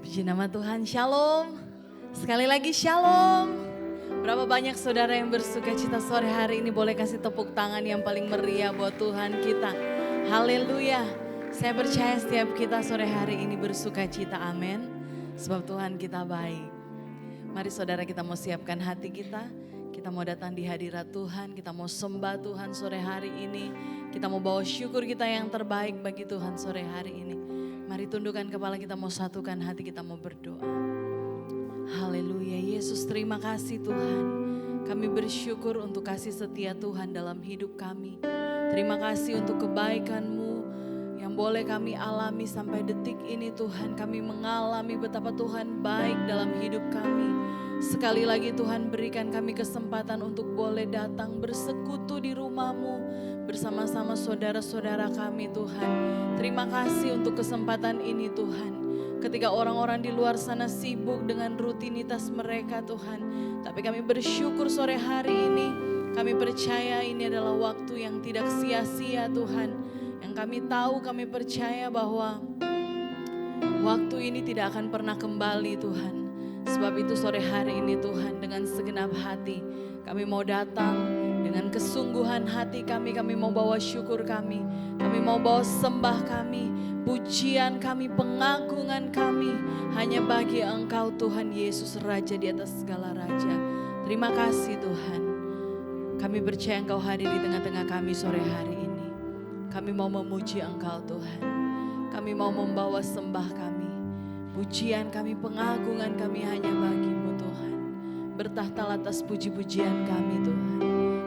Puji nama Tuhan, shalom. Sekali lagi shalom. Berapa banyak saudara yang bersuka cita sore hari ini, boleh kasih tepuk tangan yang paling meriah buat Tuhan kita. Haleluya. Saya percaya setiap kita sore hari ini bersuka cita, amin. Sebab Tuhan kita baik. Mari saudara, kita mau siapkan hati kita. Kita mau datang di hadirat Tuhan, kita mau sembah Tuhan sore hari ini. Kita mau bawa syukur kita yang terbaik bagi Tuhan sore hari ini. Mari tundukkan kepala kita, mau satukan hati kita, mau berdoa. Haleluya, Yesus terima kasih Tuhan. Kami bersyukur untuk kasih setia Tuhan dalam hidup kami. Terima kasih untuk kebaikan-Mu yang boleh kami alami sampai detik ini Tuhan. Kami mengalami betapa Tuhan baik dalam hidup kami. Sekali lagi Tuhan, berikan kami kesempatan untuk boleh datang bersekutu di rumah-Mu bersama-sama saudara-saudara kami Tuhan. Terima kasih untuk kesempatan ini Tuhan. Ketika orang-orang di luar sana sibuk dengan rutinitas mereka Tuhan. Tapi kami bersyukur sore hari ini. Kami percaya ini adalah waktu yang tidak sia-sia Tuhan. Yang kami tahu, kami percaya bahwa waktu ini tidak akan pernah kembali Tuhan. Sebab itu sore hari ini Tuhan, dengan segenap hati kami mau datang, dengan kesungguhan hati kami mau bawa syukur kami mau bawa sembah kami, pujian kami, pengagungan kami hanya bagi Engkau Tuhan Yesus, Raja di atas segala raja. Terima kasih Tuhan. Kami percaya Engkau hadir di tengah-tengah kami sore hari ini. Kami mau memuji Engkau Tuhan. Kami mau membawa sembah kami. Pujian kami, pengagungan kami hanya bagi-Mu Tuhan. Bertahta atas puji-pujian kami Tuhan.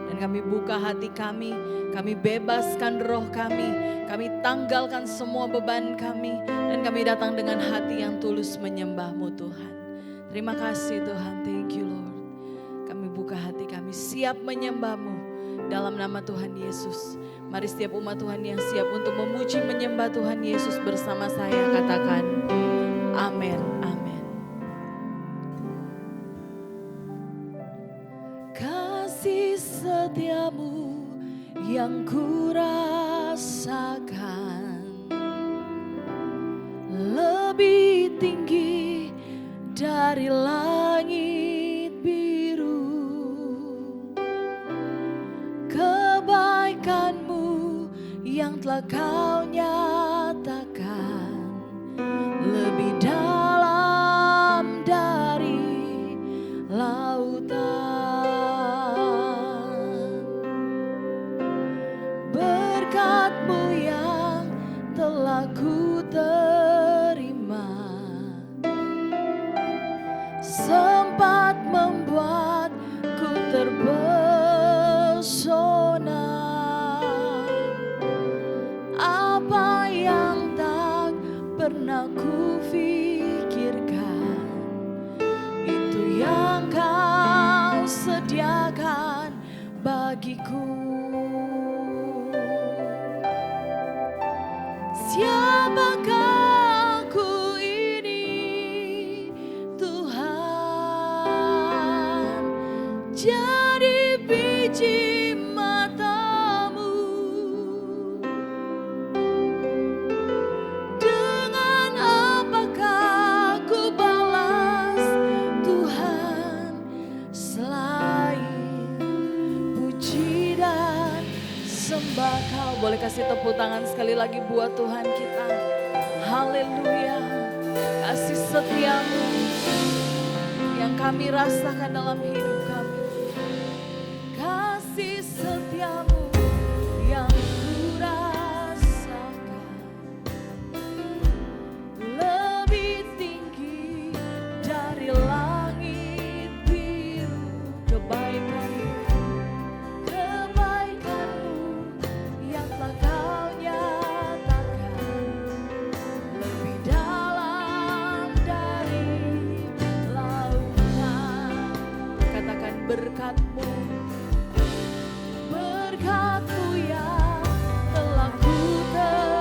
Dan kami buka hati kami bebaskan roh kami tanggalkan semua beban kami. Dan kami datang dengan hati yang tulus menyembah-Mu Tuhan. Terima kasih Tuhan, thank you Lord. Kami buka hati kami, siap menyembah-Mu dalam nama Tuhan Yesus. Mari setiap umat Tuhan yang siap untuk memuji menyembah Tuhan Yesus bersama saya katakan amin, amin. Kasih setiamu yang kurasakan lebih tinggi dari langit biru. Kebaikan-Mu yang telah Kau nyatakan lebih dalam dari lautan. Berkat-Mu yang telah ku terima sempat membuatku terpesona. Apa yang tak pernah ku pikirkan, itu yang Kau sediakan bagiku. Siapakah aku ini Tuhan, jadi biji mata-Mu. Dengan apakah ku balas Tuhan, selain puji dan sembah Kau. Boleh kasih tepuk tangan sekali lagi buat Tuhan kita. Haleluya. Kasih setia-Mu yang kami rasakan dalam hidup kami. Kasih setia-Mu yang kurasakan lebih tinggi dari langit biru. Kebaikan-Mu yang telah Kau nyatakan lebih dalam dari lautan. Katakan berkat-Mu yang telah ku terima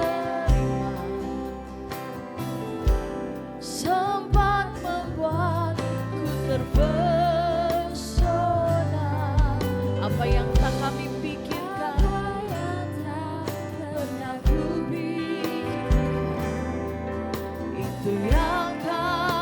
sempat membuatku terpesona. Apa yang tak kami pikirkan, pernah ku pikirkan, itu yang Kau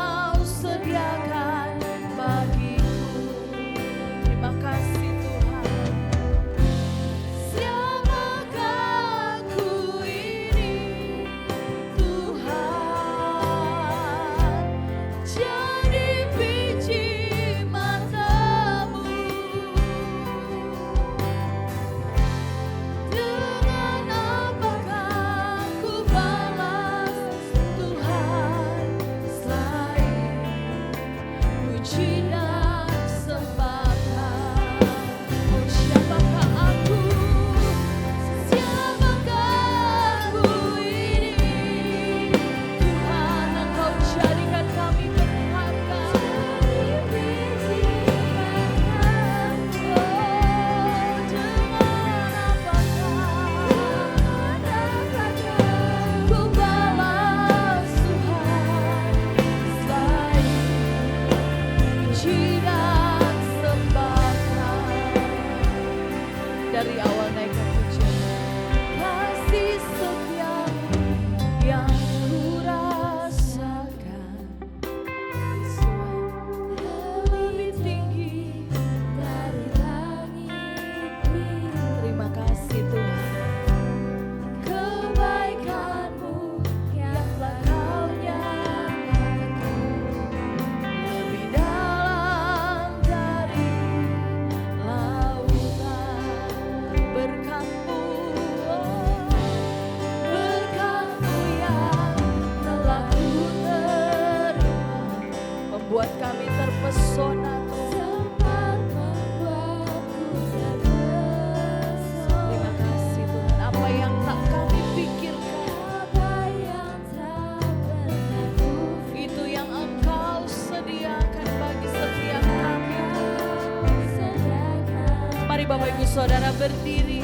Saudara berdiri.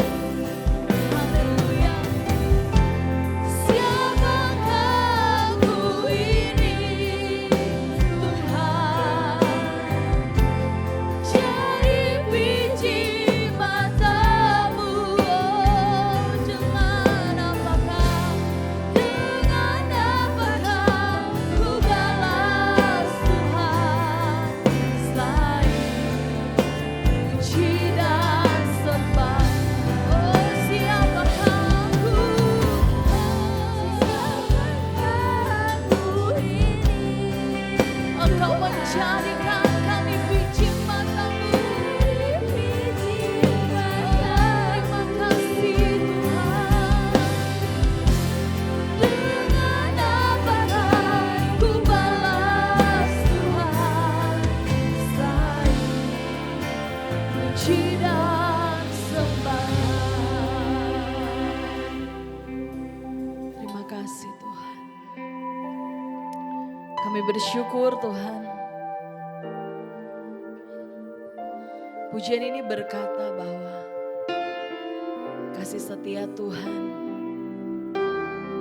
Haleluya. Siapakah aku ini, Tuhan? Jadi biji matamu. Oh, dengan apakah ku balas Tuhan selain puji dan sembah. Oh, siapakah aku ini? Engkau menjadikan kami biji matamu. Terima kasih Tuhan. Dengan apakah ku balas Tuhan selain puji dan sembah. Terima kasih Tuhan. Kami bersyukur Tuhan. Pujian ini berkata bahwa kasih setia Tuhan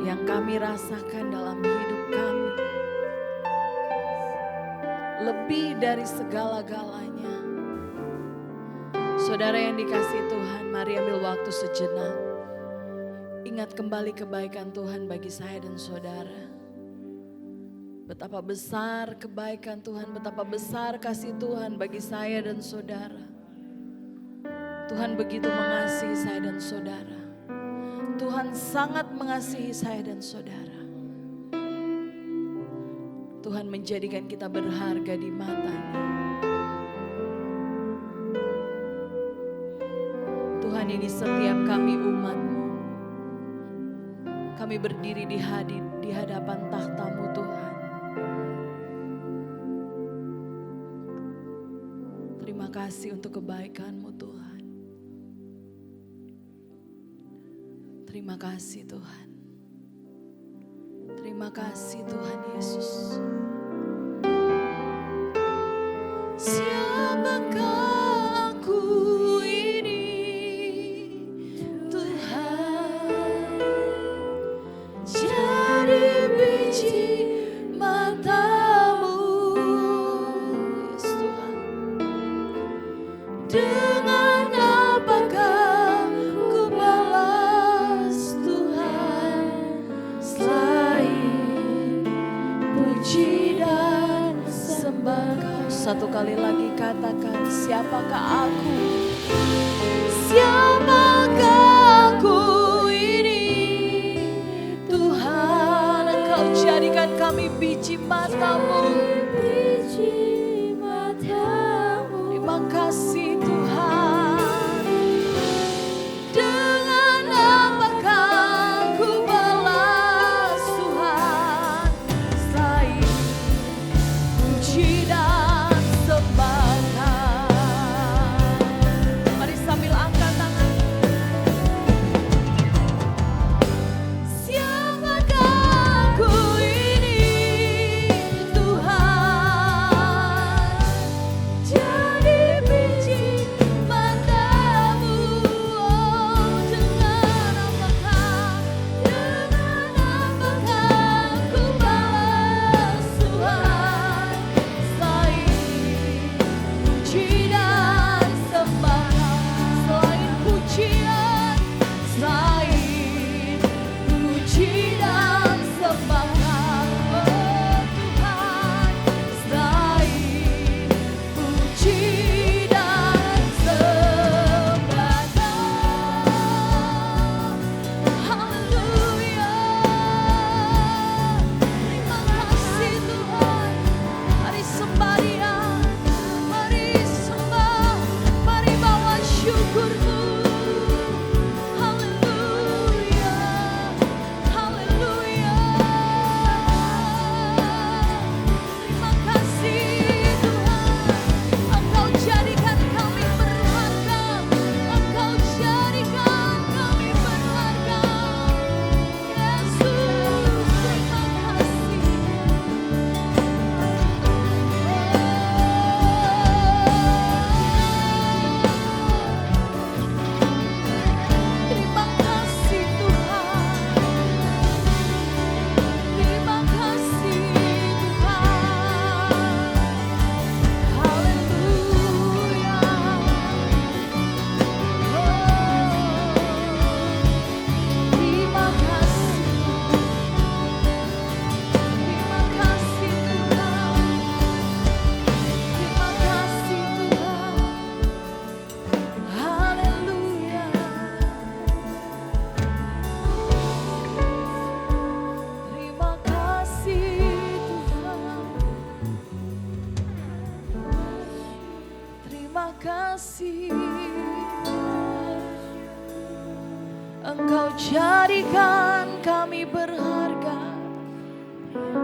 yang kami rasakan dalam hidup kami lebih dari segala-galanya. Saudara yang dikasihi Tuhan, mari ambil waktu sejenak. Ingat kembali kebaikan Tuhan bagi saya dan saudara. Betapa besar kebaikan Tuhan, betapa besar kasih Tuhan bagi saya dan saudara. Tuhan begitu mengasihi saya dan saudara. Tuhan sangat mengasihi saya dan saudara. Tuhan menjadikan kita berharga di matanya. Tuhan, ini setiap kami umat-Mu, kami berdiri di hadapan tahta-Mu Tuhan. Terima kasih untuk kebaikan-Mu Tuhan. Terima kasih Tuhan. Terima kasih Tuhan Yesus. Siapakah aku ini, Tuhan? Jadi biji matamu, yes Tuhan. Dengan apakah ku balas Tuhan selain puji dan sembah Kau. Satu kali lagi katakan, siapakah aku? Siapakah aku ini? Tuhan, Engkau jadikan kami biji matamu. Terima kasih Tuhan. Dengan apakah ku balas Tuhan selain puji dan sembah Kau. Mari sambil angkat tangan. Siapakah aku ini, Tuhan? Jadi biji kasih. Engkau jadikan kami berharga,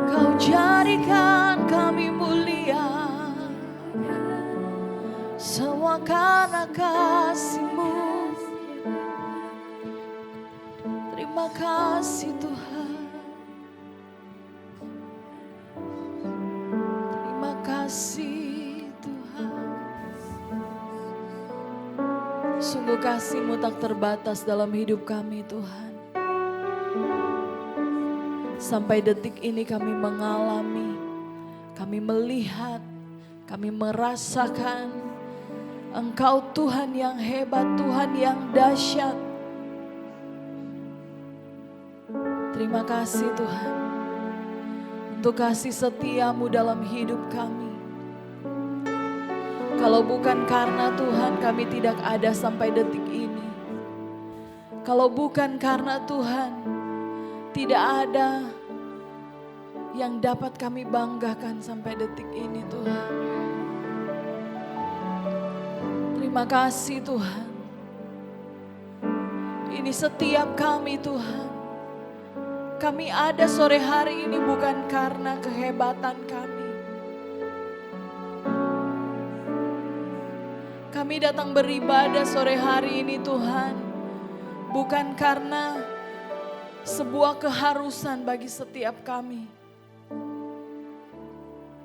Kau jadikan kami mulia, semua karena kasih-Mu. Terima kasih Tuhan, terima kasih Tuhan. Sungguh kasih-Mu tak terbatas dalam hidup kami Tuhan. Sampai detik ini kami mengalami, kami melihat, kami merasakan Engkau Tuhan yang hebat, Tuhan yang dahsyat. Terima kasih Tuhan untuk kasih setia-Mu dalam hidup kami. Kalau bukan karena Tuhan kami tidak ada sampai detik ini. Kalau bukan karena Tuhan tidak ada yang dapat kami banggakan sampai detik ini Tuhan. Terima kasih Tuhan. Ini setiap kami Tuhan. Kami ada sore hari ini bukan karena kehebatan kami. Kami datang beribadah sore hari ini Tuhan, bukan karena sebuah keharusan bagi setiap kami.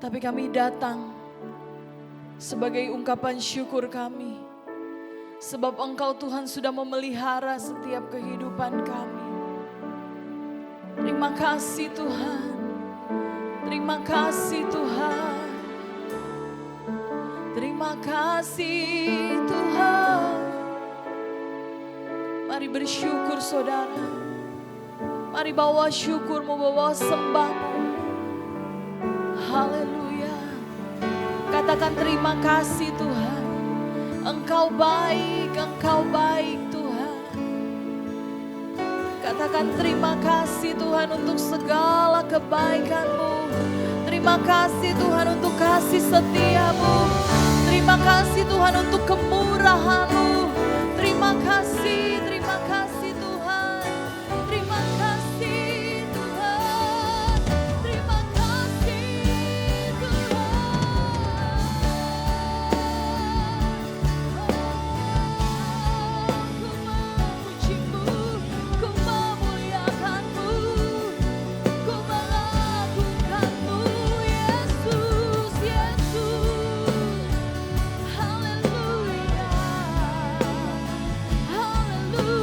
Tapi kami datang sebagai ungkapan syukur kami. Sebab Engkau Tuhan sudah memelihara setiap kehidupan kami. Terima kasih Tuhan. Terima kasih Tuhan. Terima kasih Tuhan. Mari bersyukur saudara. Mari bawa syukur-Mu, bawa sembah-Mu. Haleluya. Katakan terima kasih Tuhan. Engkau baik Tuhan. Katakan terima kasih Tuhan untuk segala kebaikan-Mu. Terima kasih Tuhan untuk kasih setia-Mu. Terima kasih Tuhan untuk kemurahan-Mu. Terima kasih Tuhan. Terima kasih Tuhan. Terima kasih Tuhan. Ku memuji-Mu, ku memuliakan-Mu, ku mengagungkan-Mu, Yesus, Yesus. Haleluya, haleluya.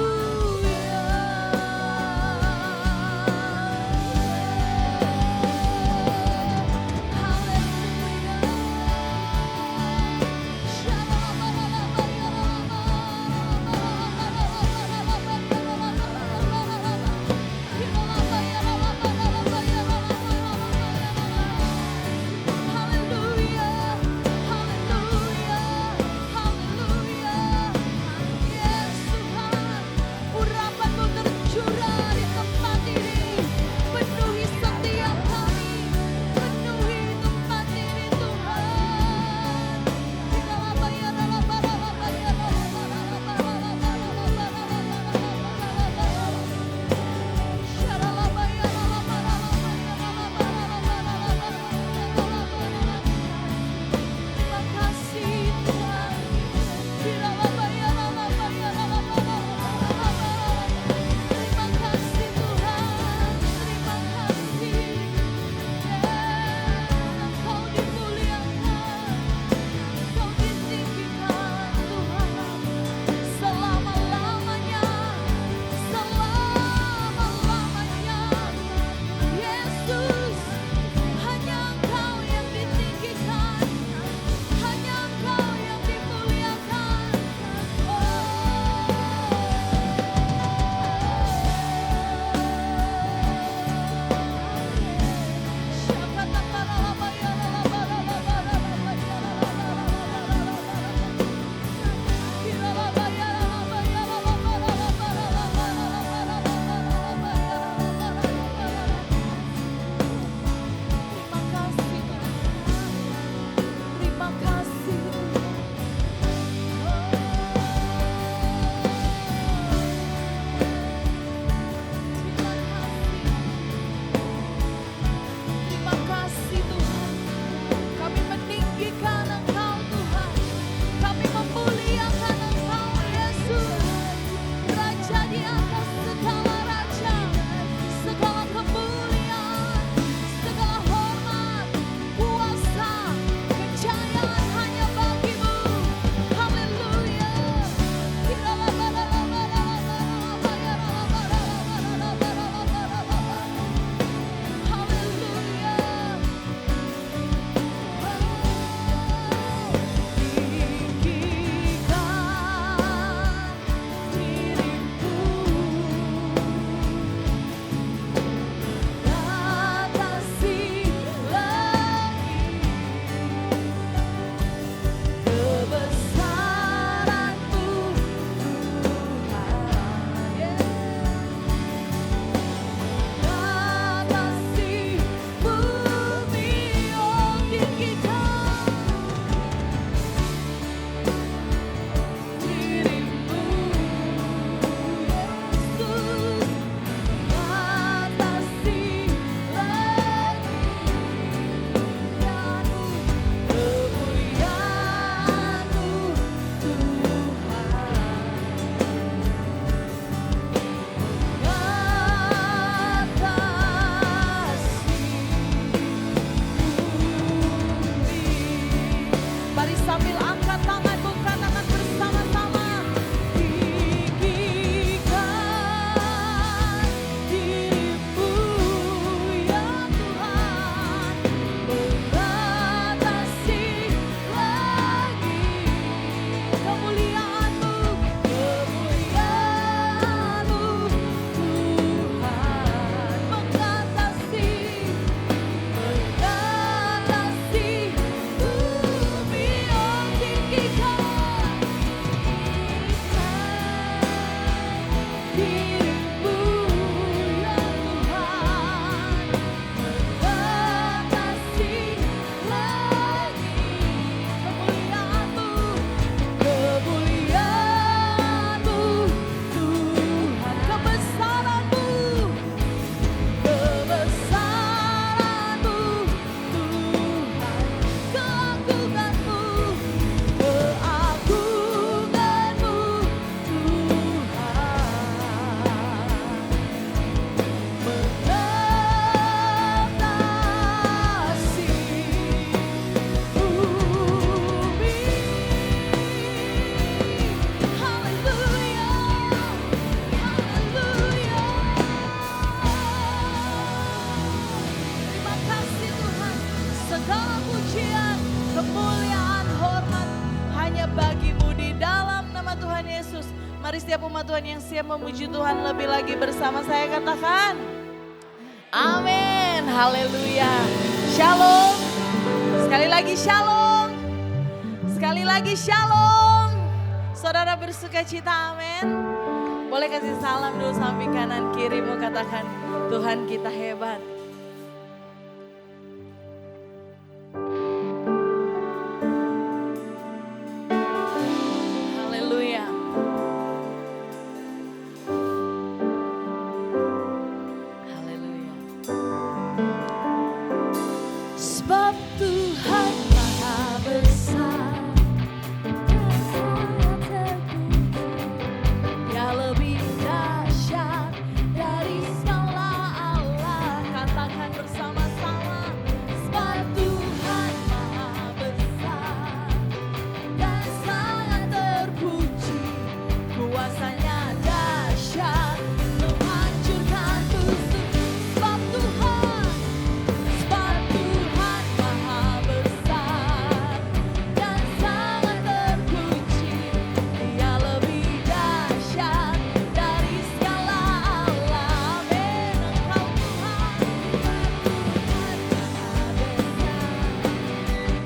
pujian, kemuliaan, hormat hanya bagi-Mu di dalam nama Tuhan Yesus. Mari setiap umat Tuhan yang siap memuji Tuhan lebih lagi bersama saya katakan. Amin, haleluya. Shalom, sekali lagi shalom, sekali lagi shalom. Saudara bersuka cita, amin. Boleh kasih salam dulu samping kanan kirimu, katakan Tuhan kita hebat. Haleluya. Haleluya. Sebab Tuhan Maha Besar, Dia lebih dahsyat dari segala Allah. Katakan bersama-sama. Sebab Tuhan Maha Besar dan sangat terpuji, kuasanya dahsyat menghancurkan musuh. Sebab Tuhan Maha Besar dan sangat terpuji, Dia lebih dahsyat dari segala Allah. Amin. Engkau Tuhan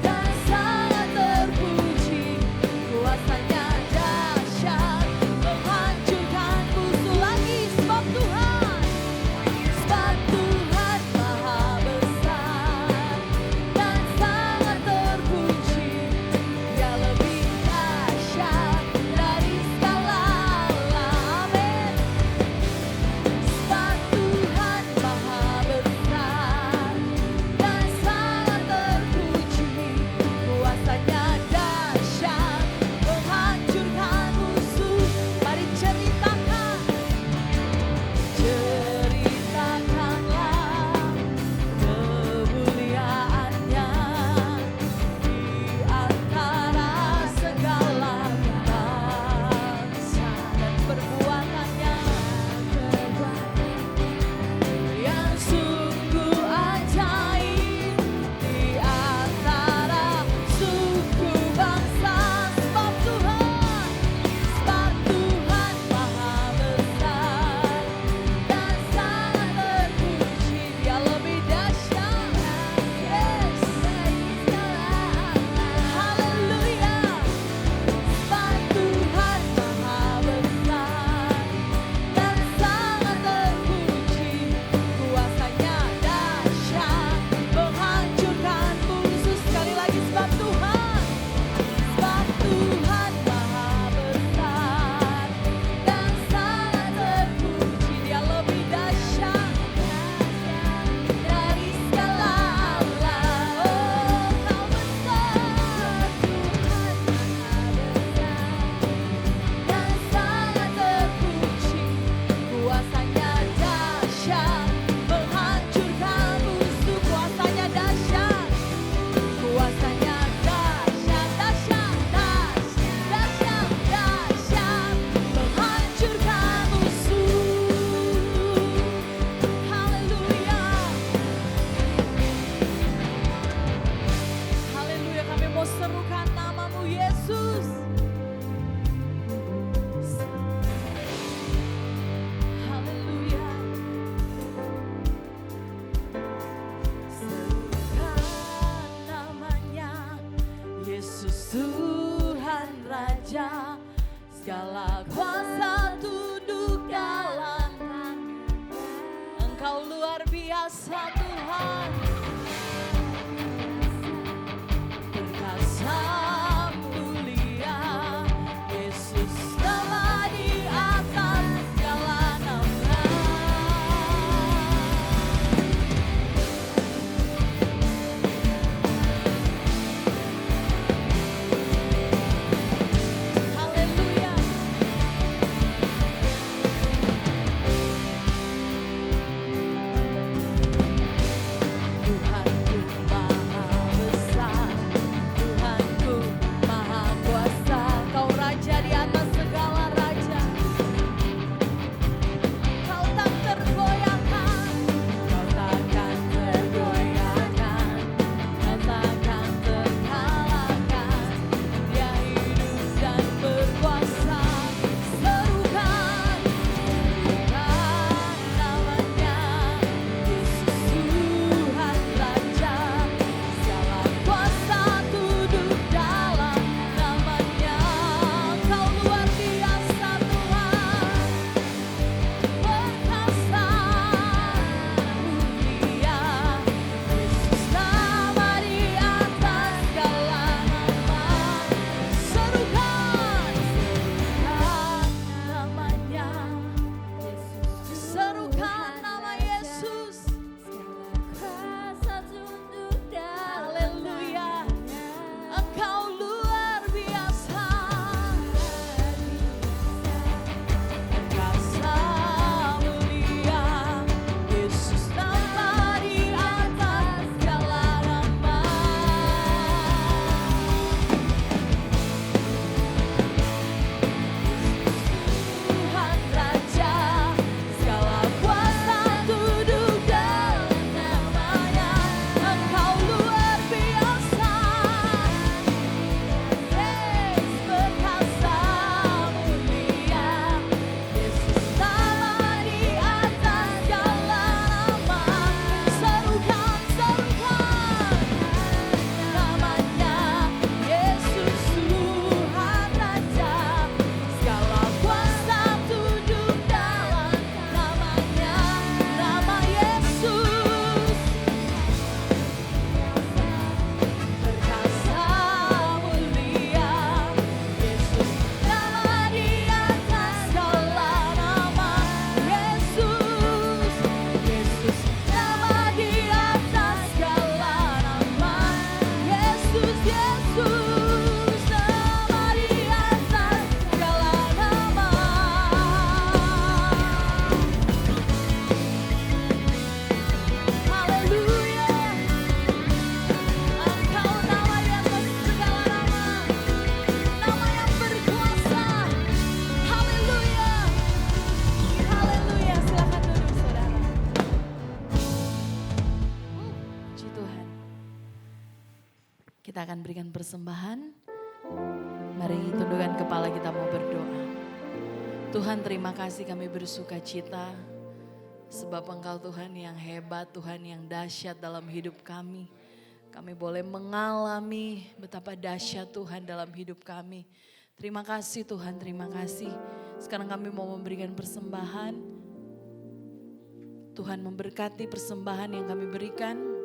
dan sangat terpuji, kuasanya dahsyat menghancurkan musuh. Lagi sebab Tuhan Maha Besar dan sangat terpuji, Dia lebih dahsyat dari segala Allah. Amin. Sebab Tuhan Maha Besar dan sangat terpuji, kuasanya dahsyat menghancurkan musuh. Mari ceritakanlah kemuliaannya di antara segala bangsa, dan perbuatannya yang sungguh ajaib di antara suku bangsa. Sebab Tuhan Maha Besar dan sangat terpuji, Dia lebih dahsyat. Yes. Haleluya. Sebab Tuhan Maha Besar dan sangat terpuji, kuasanya dahsyat menghancurkan musuh. Sekali lagi, sebab Tuhan Maha Besar dan sangat terpuji, Dia lebih dahsyat dari segala Allah. Oh, Kau besar, Tuhan dan sangat terpuji, kuasanya dahsyat menghancurkan musuh. Kuasanya dahsyat, kuasanya dahsyat, dahsyat, dahsyat, dahsyat, menghancurkan musuh. Haleluya. Haleluya, kami mau serukan nama-Mu Yesus. Haleluya. Serukan namanya Yesus, Tuhan Raja, segala kuasa tunduk dalam tangan. Engkau luar biasa Tuhan, perkasa mulia. Yesus telah di atas segala nama. Haleluya. Kita akan berikan persembahan. Mari tundukkan kepala, kita mau berdoa. Tuhan, terima kasih, kami bersuka cita sebab Engkau Tuhan yang hebat, Tuhan yang dahsyat dalam hidup kami. Kami boleh mengalami betapa dahsyat Tuhan dalam hidup kami. Terima kasih Tuhan, terima kasih. Sekarang kami mau memberikan persembahan. Tuhan memberkati persembahan yang kami berikan.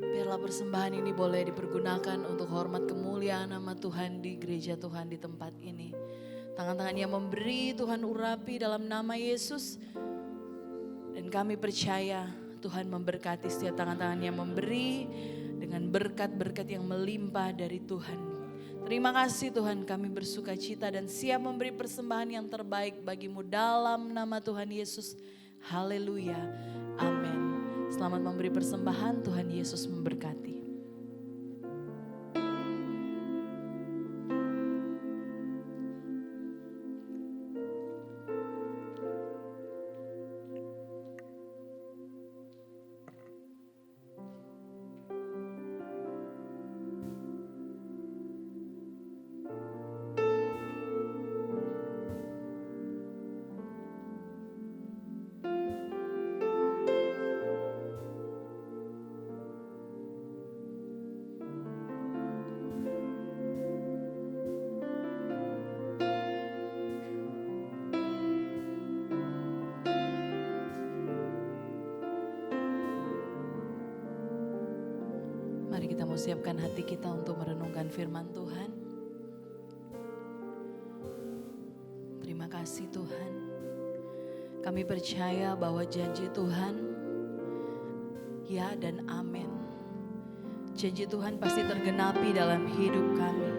Biarlah persembahan ini boleh dipergunakan untuk hormat kemuliaan nama Tuhan di gereja Tuhan di tempat ini. Tangan-tangan yang memberi Tuhan urapi dalam nama Yesus. Dan kami percaya Tuhan memberkati setiap tangan-tangan yang memberi dengan berkat-berkat yang melimpah dari Tuhan. Terima kasih Tuhan, kami bersuka cita dan siap memberi persembahan yang terbaik bagimu dalam nama Tuhan Yesus. Haleluya, amin. Selamat memberi persembahan, Tuhan Yesus memberkati. Mari kita mau siapkan hati kita untuk merenungkan firman Tuhan. Terima kasih Tuhan. Kami percaya bahwa janji Tuhan ya dan amin. Janji Tuhan pasti tergenapi dalam hidup kami.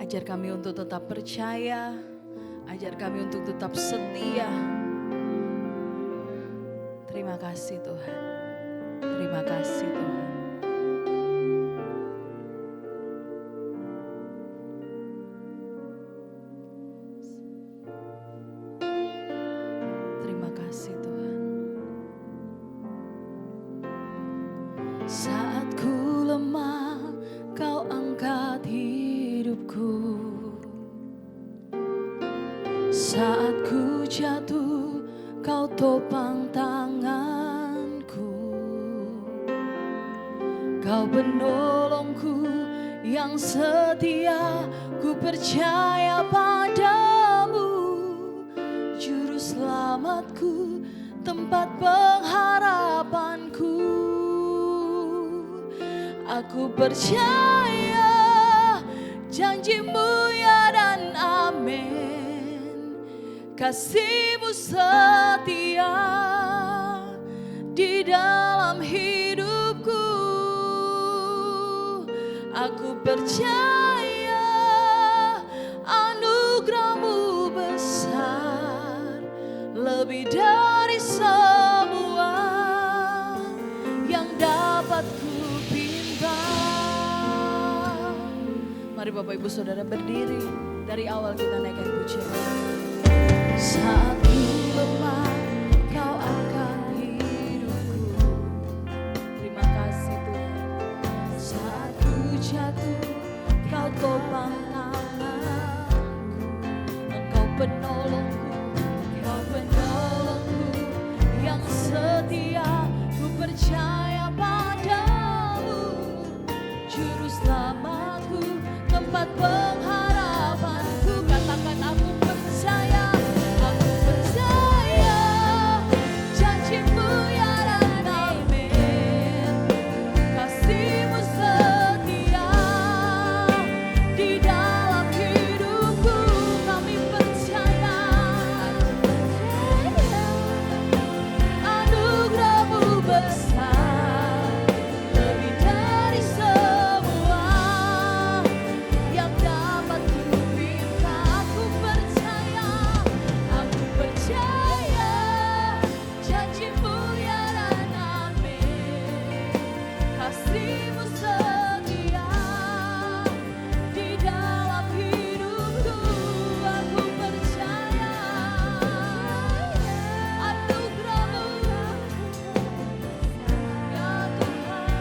Ajar kami untuk tetap percaya, ajar kami untuk tetap setia. Terima kasih Tuhan. Terima kasih Tuhan. Saat ku lemah, kau angkat hidupku. Saat ku jatuh, kau topang tanganku. Kau penolongku yang setia, ku percaya padamu. Juru selamatku, tempat pengharapanku. Aku percaya janjimu ya dan amin. Kasihmu setia di dalam hidupku. Aku percaya anugerahmu besar, lebih dari semua yang dapat ku. Mari Bapak Ibu Saudara berdiri, dari awal kita naikkan pujian. Saat ku lemah, kau angkat hidupku. Terima kasih Tuhan. Saat ku jatuh, kau topang tanganku. Engkau penolongku, kau penolongku yang setia. Ku percaya padamu, juru selamatku, tempat pengharapanku. Katakan aku percaya, aku percaya janjimu ya dan amin. Kasihmu setia di dalam hidupku. Kami percaya, anugerahmu besar, lebih dari semua yang dapat ku minta. Aku percaya janjimu ya dan amin. Kasihmu setia di dalam hidupku. Aku percaya anugerahmu ya Tuhan.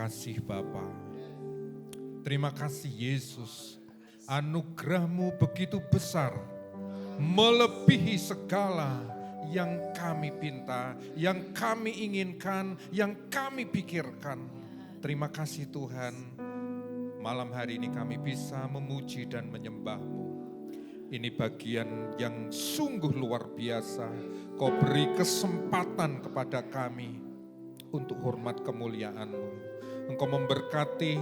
kasih Bapa. Terima kasih Yesus. Anugerah-Mu begitu besar, melebihi segala yang kami pinta, yang kami inginkan, yang kami pikirkan. Terima kasih Tuhan, malam hari ini kami bisa memuji dan menyembah-Mu. Ini bagian yang sungguh luar biasa. Kau beri kesempatan kepada kami untuk hormat kemuliaan-Mu. Engkau memberkati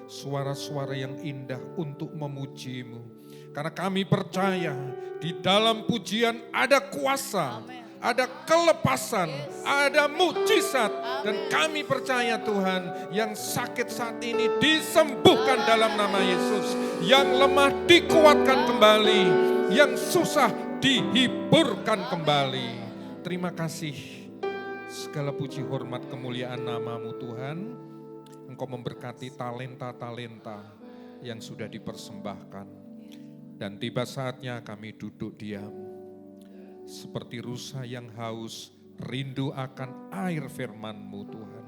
suara-suara yang indah untuk memuji-Mu. Karena kami percaya di dalam pujian ada kuasa, ada kelepasan, ada mukjizat. Dan kami percaya Tuhan, yang sakit saat ini disembuhkan dalam nama Yesus. Yang lemah dikuatkan kembali, yang susah dihiburkan kembali. Terima kasih, segala puji hormat kemuliaan nama-Mu Tuhan. Engkau memberkati talenta-talenta yang sudah dipersembahkan. Dan tiba saatnya kami duduk diam. Seperti rusa yang haus, rindu akan air firman-Mu Tuhan.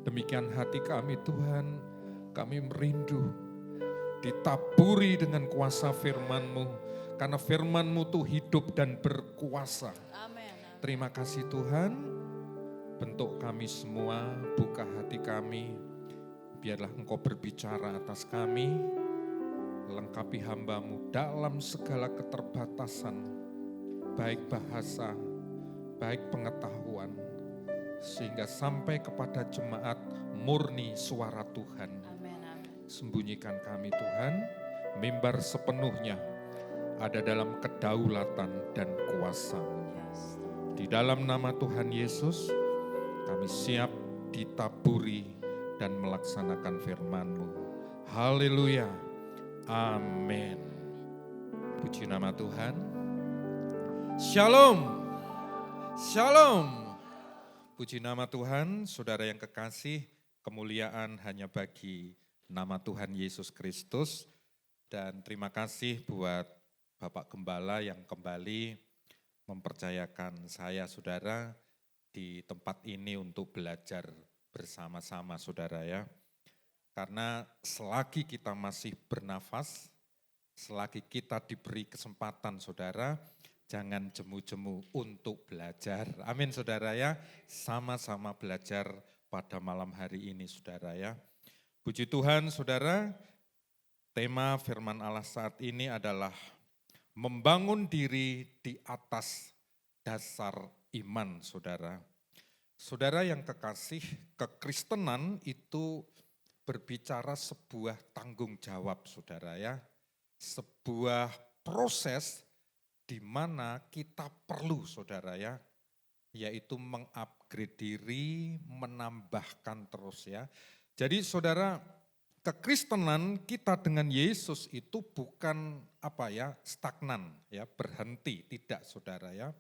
Demikian hati kami Tuhan, kami merindu ditaburi dengan kuasa firman-Mu. Karena firman-Mu itu hidup dan berkuasa. Terima kasih Tuhan, bentuk kami semua, buka hati kami. Biarlah Engkau berbicara atas kami, lengkapi hamba-Mu dalam segala keterbatasan, baik bahasa, baik pengetahuan, sehingga sampai kepada jemaat murni suara Tuhan. Sembunyikan kami Tuhan, mimbar sepenuhnya ada dalam kedaulatan dan kuasa-Mu. Di dalam nama Tuhan Yesus, kami siap ditaburi dan melaksanakan firman-Mu. Haleluya. Amin. Puji nama Tuhan. Shalom. Shalom. Puji nama Tuhan, saudara yang kekasih, kemuliaan hanya bagi nama Tuhan Yesus Kristus. Dan terima kasih buat Bapak Gembala yang kembali mempercayakan saya, saudara, di tempat ini untuk belajar bersama-sama, saudara ya. Karena selagi kita masih bernafas, selagi kita diberi kesempatan, saudara, jangan jemu-jemu untuk belajar. Amin, saudara ya. Sama-sama belajar pada malam hari ini, saudara ya. Puji Tuhan, saudara. Tema firman Allah saat ini adalah membangun diri di atas dasar iman, saudara. Saudara yang kekasih, kekristenan itu berbicara sebuah tanggung jawab, saudara ya. Sebuah proses di mana kita perlu, saudara ya, yaitu mengupgrade diri, menambahkan terus ya. Jadi saudara, kekristenan kita dengan Yesus itu bukan stagnan ya, berhenti, tidak saudara ya.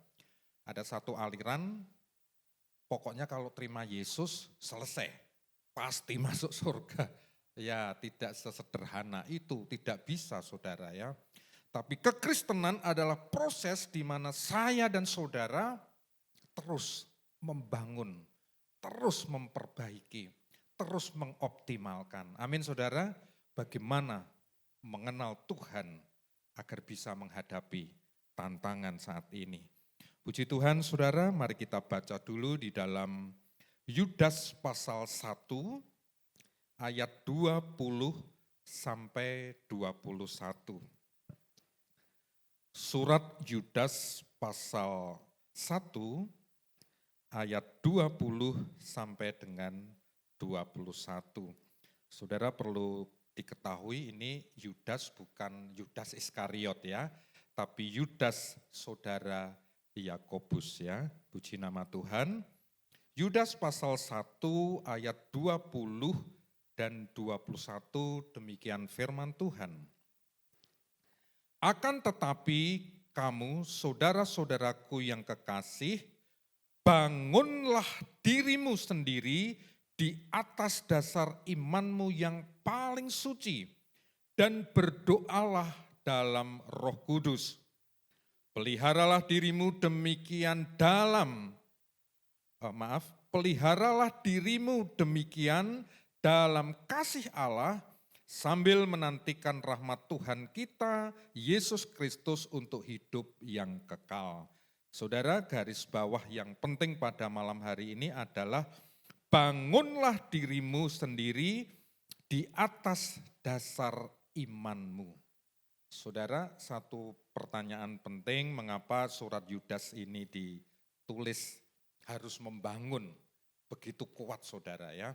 Ada satu aliran, pokoknya kalau terima Yesus selesai, pasti masuk surga. Ya tidak sesederhana itu, tidak bisa saudara ya. Tapi kekristenan adalah proses di mana saya dan saudara terus membangun, terus memperbaiki, terus mengoptimalkan. Amin saudara, bagaimana mengenal Tuhan agar bisa menghadapi tantangan saat ini. Puji Tuhan saudara, mari kita baca dulu di dalam Yudas pasal 1 ayat 20 sampai 21. Surat Yudas pasal 1 ayat 20 sampai dengan 21. Saudara perlu diketahui ini Yudas bukan Yudas Iskariot ya, tapi Yudas saudara Yakobus ya, puji nama Tuhan. Yudas pasal 1 ayat 20 dan 21 demikian firman Tuhan. Akan tetapi kamu saudara-saudaraku yang kekasih, bangunlah dirimu sendiri di atas dasar imanmu yang paling suci dan berdoalah dalam Roh Kudus. Peliharalah dirimu peliharalah dirimu demikian dalam kasih Allah sambil menantikan rahmat Tuhan kita, Yesus Kristus untuk hidup yang kekal. Saudara, garis bawah yang penting pada malam hari ini adalah bangunlah dirimu sendiri di atas dasar imanmu. Saudara, satu pertanyaan penting, mengapa surat Yudas ini ditulis harus membangun begitu kuat, saudara ya.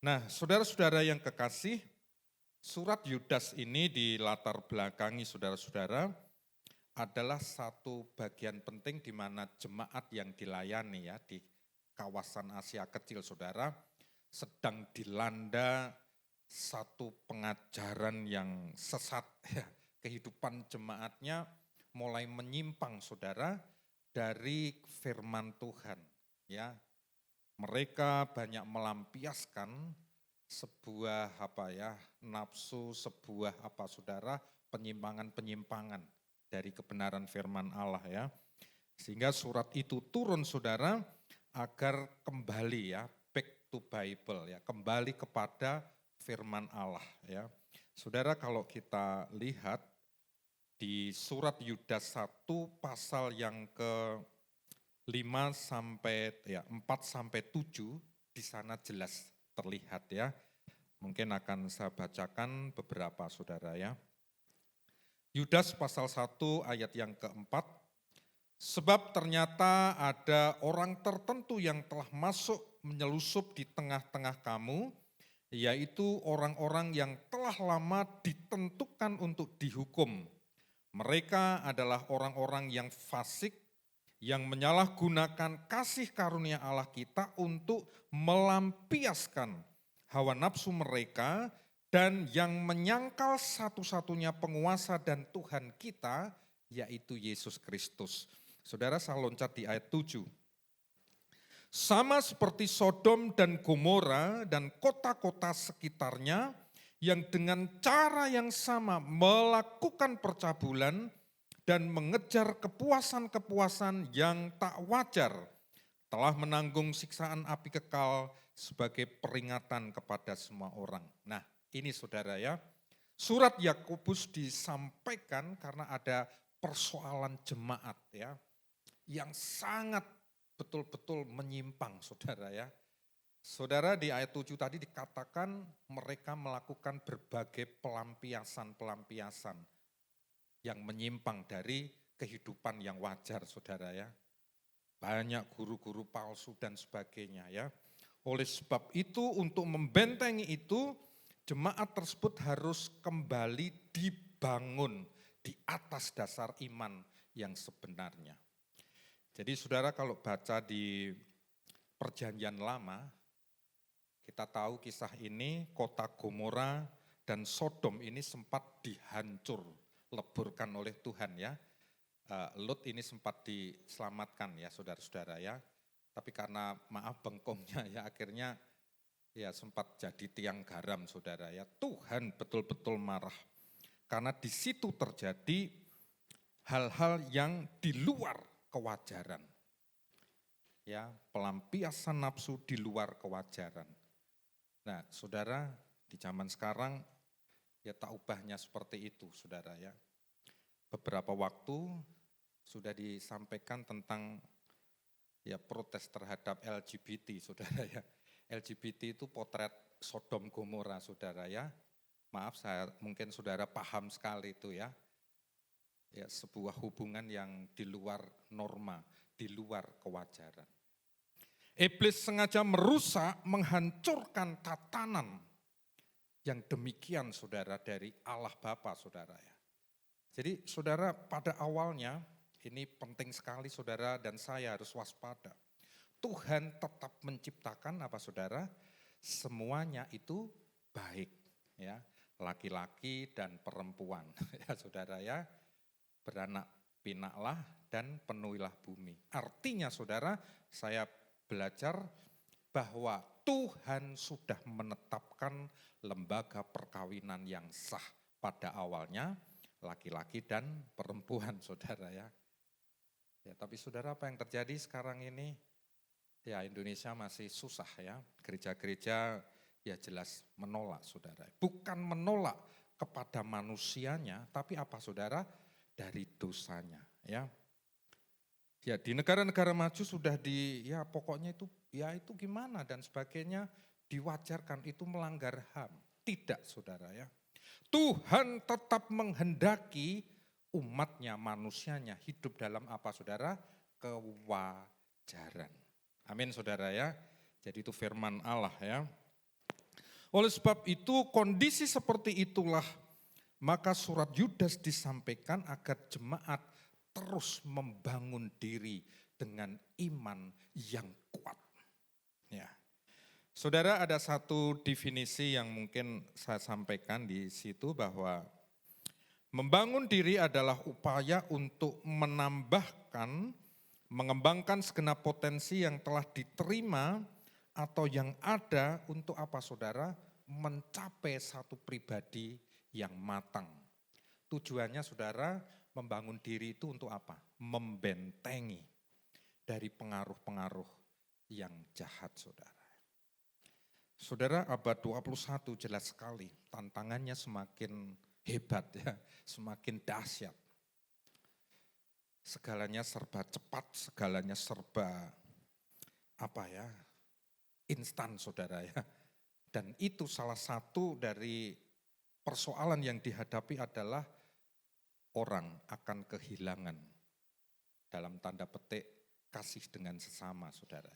Nah, saudara-saudara yang kekasih, surat Yudas ini dilatar belakangi saudara-saudara adalah satu bagian penting di mana jemaat yang dilayani ya di kawasan Asia Kecil, saudara, sedang dilanda satu pengajaran yang sesat ya. Kehidupan jemaatnya mulai menyimpang, saudara, dari firman Tuhan ya. Mereka banyak melampiaskan sebuah nafsu, sebuah saudara, penyimpangan-penyimpangan dari kebenaran firman Allah ya. Sehingga surat itu turun, saudara, agar kembali ya, back to Bible ya, kembali kepada firman Allah ya. Saudara, kalau kita lihat di surat Yudas 1 pasal yang ke-4 sampai 7 di sana jelas terlihat ya. Mungkin akan saya bacakan beberapa, saudara ya. Yudas pasal 1 ayat yang ke-4. Sebab ternyata ada orang tertentu yang telah masuk menyelusup di tengah-tengah kamu, yaitu orang-orang yang telah lama ditentukan untuk dihukum. Mereka adalah orang-orang yang fasik, yang menyalahgunakan kasih karunia Allah kita untuk melampiaskan hawa nafsu mereka, dan yang menyangkal satu-satunya penguasa dan Tuhan kita, yaitu Yesus Kristus. Saudara, saya loncat di ayat 7. Sama seperti Sodom dan Gomora dan kota-kota sekitarnya, yang dengan cara yang sama melakukan percabulan dan mengejar kepuasan-kepuasan yang tak wajar, telah menanggung siksaan api kekal sebagai peringatan kepada semua orang. Nah, ini saudara ya, surat Yakobus disampaikan karena ada persoalan jemaat ya, yang sangat betul-betul menyimpang, saudara ya. Saudara, di ayat 7 tadi dikatakan mereka melakukan berbagai pelampiasan-pelampiasan yang menyimpang dari kehidupan yang wajar, saudara ya. Banyak guru-guru palsu dan sebagainya ya. Oleh sebab itu, untuk membentengi itu, jemaat tersebut harus kembali dibangun di atas dasar iman yang sebenarnya. Jadi saudara, kalau baca di Perjanjian Lama, kita tahu kisah ini, kota Gomora dan Sodom ini sempat dihancur, leburkan oleh Tuhan ya. Lot ini sempat diselamatkan ya, saudara-saudara ya. Tapi karena maaf bengkongnya ya, akhirnya ya sempat jadi tiang garam, saudara ya. Tuhan betul-betul marah karena di situ terjadi hal-hal yang di luar kewajaran. Ya, pelampiasan nafsu di luar kewajaran. Nah, saudara, di zaman sekarang ya tak ubahnya seperti itu, saudara ya. Beberapa waktu sudah disampaikan tentang ya protes terhadap LGBT, saudara ya. LGBT itu potret Sodom Gomora, saudara ya. Maaf, mungkin saudara paham sekali itu ya. Ya, sebuah hubungan yang di luar norma, di luar kewajaran. Iblis sengaja merusak, menghancurkan tatanan yang demikian, saudara, dari Allah Bapa, saudara ya. Jadi saudara, pada awalnya ini penting sekali saudara dan saya harus waspada. Tuhan tetap menciptakan apa saudara? Semuanya itu baik ya, laki-laki dan perempuan ya saudara ya. Beranak pinaklah dan penuhilah bumi. Artinya saudara, saya belajar bahwa Tuhan sudah menetapkan lembaga perkawinan yang sah pada awalnya, laki-laki dan perempuan, saudara ya. Ya, tapi saudara, apa yang terjadi sekarang ini? Ya, Indonesia masih susah ya. Gereja-gereja Ya jelas menolak saudara. Bukan menolak kepada manusianya, tapi apa saudara? Dari dosanya. Ya, ya di negara-negara maju sudah ya pokoknya itu gimana dan sebagainya diwajarkan, itu melanggar HAM. Tidak saudara ya. Tuhan tetap menghendaki umatnya, manusianya hidup dalam apa saudara? Kewajaran. Amin saudara ya. Jadi itu firman Allah ya. Oleh sebab itu kondisi seperti itulah maka surat Yudas disampaikan agar jemaat terus membangun diri dengan iman yang kuat. Ya. Saudara, ada satu definisi yang mungkin saya sampaikan di situ bahwa membangun diri adalah upaya untuk menambahkan, mengembangkan segenap potensi yang telah diterima atau yang ada untuk apa saudara? Mencapai satu pribadi yang matang. Tujuannya saudara, membangun diri itu untuk apa? Membentengi dari pengaruh-pengaruh yang jahat saudara. Saudara, abad 21 jelas sekali tantangannya semakin hebat ya, semakin dahsyat. Segalanya serba cepat, segalanya serba instan saudara ya. Dan itu salah satu dari persoalan yang dihadapi adalah orang akan kehilangan dalam tanda petik kasih dengan sesama saudara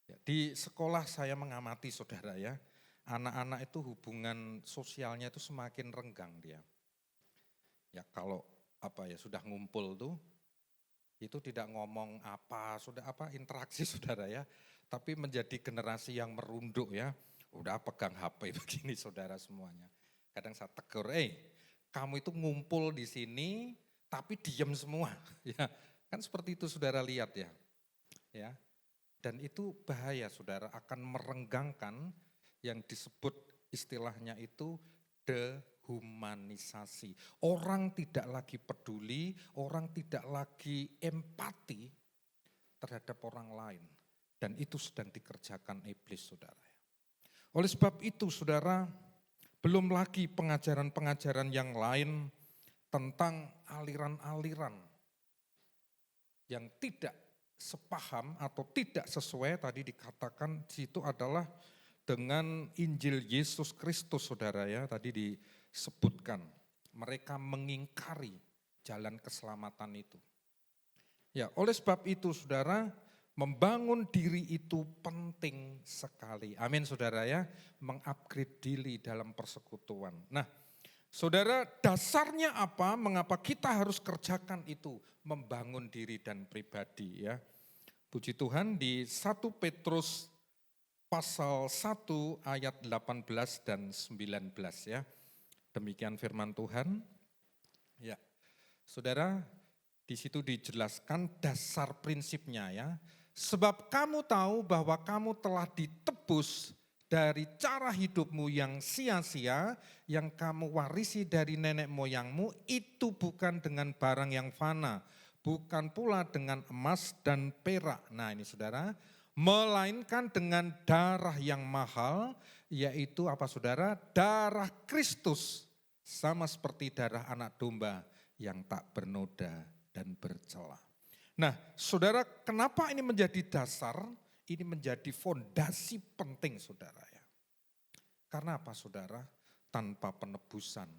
ya. Di sekolah saya mengamati saudara ya, anak-anak itu hubungan sosialnya itu semakin renggang dia. Ya kalau sudah ngumpul tuh, itu tidak ngomong interaksi saudara ya, tapi menjadi generasi yang merunduk ya, udah pegang HP begini saudara semuanya. Kadang saya tegur, kamu itu ngumpul di sini tapi diam semua, ya kan seperti itu saudara lihat ya, ya. Dan itu bahaya saudara, akan merenggangkan yang disebut istilahnya itu dehumanisasi. Orang tidak lagi peduli, orang tidak lagi empati terhadap orang lain. Dan itu sedang dikerjakan iblis saudara. Oleh sebab itu saudara, belum lagi pengajaran-pengajaran yang lain tentang aliran-aliran yang tidak sepaham atau tidak sesuai, tadi dikatakan di situ adalah dengan Injil Yesus Kristus saudara ya, tadi disebutkan mereka mengingkari jalan keselamatan itu. Ya, oleh sebab itu saudara, membangun diri itu penting sekali. Amin saudara ya, mengupgrade diri dalam persekutuan. Nah, saudara, dasarnya apa? Mengapa kita harus kerjakan itu? Membangun diri dan pribadi ya. Puji Tuhan, di 1 Petrus pasal 1 ayat 18 dan 19 ya. Demikian firman Tuhan. Ya. Saudara, di situ dijelaskan dasar prinsipnya ya. Sebab kamu tahu bahwa kamu telah ditebus dari cara hidupmu yang sia-sia, yang kamu warisi dari nenek moyangmu, itu bukan dengan barang yang fana, bukan pula dengan emas dan perak. Nah ini saudara, melainkan dengan darah yang mahal, yaitu apa saudara? Darah Kristus, sama seperti darah anak domba yang tak bernoda dan bercela. Nah saudara, kenapa ini menjadi dasar? Ini menjadi fondasi penting saudara ya. Karena apa saudara? Tanpa penebusan,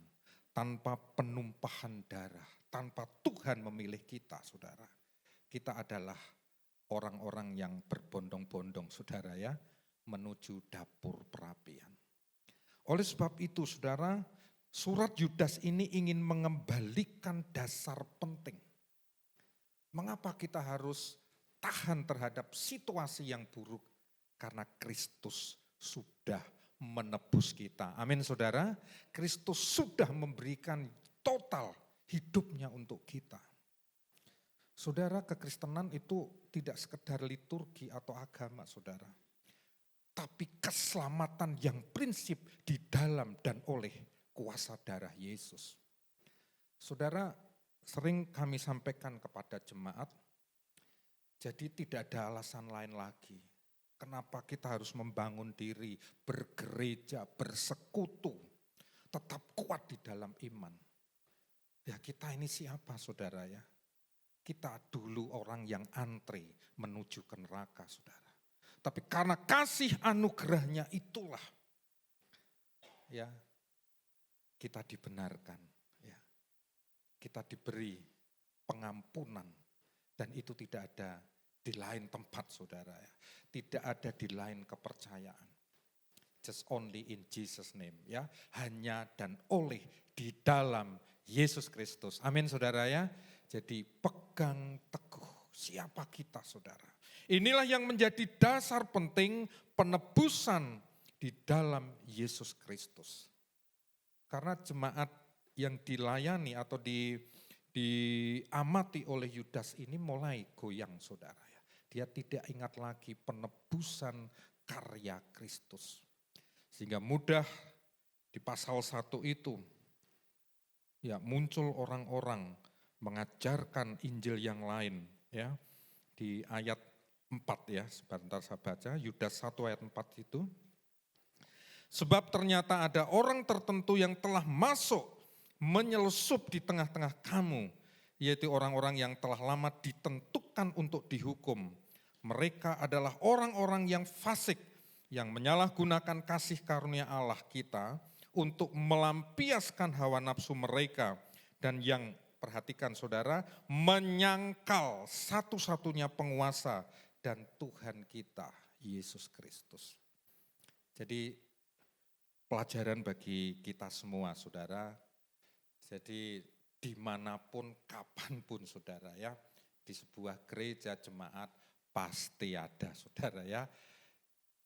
tanpa penumpahan darah, tanpa Tuhan memilih kita saudara, kita adalah orang-orang yang berbondong-bondong saudara ya, menuju dapur perapian. Oleh sebab itu saudara, surat Yudas ini ingin mengembalikan dasar penting. Mengapa kita harus tahan terhadap situasi yang buruk? Karena Kristus sudah menebus kita. Amin saudara. Kristus sudah memberikan total hidupnya untuk kita. Saudara, kekristenan itu tidak sekedar liturgi atau agama saudara. Tapi keselamatan yang prinsip di dalam dan oleh kuasa darah Yesus. Saudara, sering kami sampaikan kepada jemaat, jadi tidak ada alasan lain lagi. Kenapa kita harus membangun diri, bergereja, bersekutu, tetap kuat di dalam iman. Ya kita ini siapa saudara ya? Kita dulu orang yang antri menuju ke neraka saudara. Tapi karena kasih anugerahnya itulah ya kita dibenarkan. Ya. Kita diberi pengampunan dan itu tidak ada di lain tempat saudara ya. Tidak ada di lain kepercayaan. Just only in Jesus name ya. Hanya dan oleh di dalam Yesus Kristus. Amin saudara ya. Jadi pegang teguh siapa kita saudara. Inilah yang menjadi dasar penting penebusan di dalam Yesus Kristus. Karena jemaat yang dilayani atau diamati oleh Yudas ini mulai goyang saudara ya. Dia tidak ingat lagi penebusan karya Kristus. Sehingga mudah di pasal 1 itu ya muncul orang-orang mengajarkan Injil yang lain ya. Di ayat 4 ya, sebentar saya baca, Yudas 1 ayat 4 itu. Sebab ternyata ada orang tertentu yang telah masuk menyelusup di tengah-tengah kamu, yaitu orang-orang yang telah lama ditentukan untuk dihukum. Mereka adalah orang-orang yang fasik, yang menyalahgunakan kasih karunia Allah kita untuk melampiaskan hawa nafsu mereka dan yang perhatikan saudara, menyangkal satu-satunya penguasa dan Tuhan kita, Yesus Kristus. Jadi pelajaran bagi kita semua saudara, jadi dimanapun, kapanpun saudara ya, di sebuah gereja jemaat pasti ada saudara ya.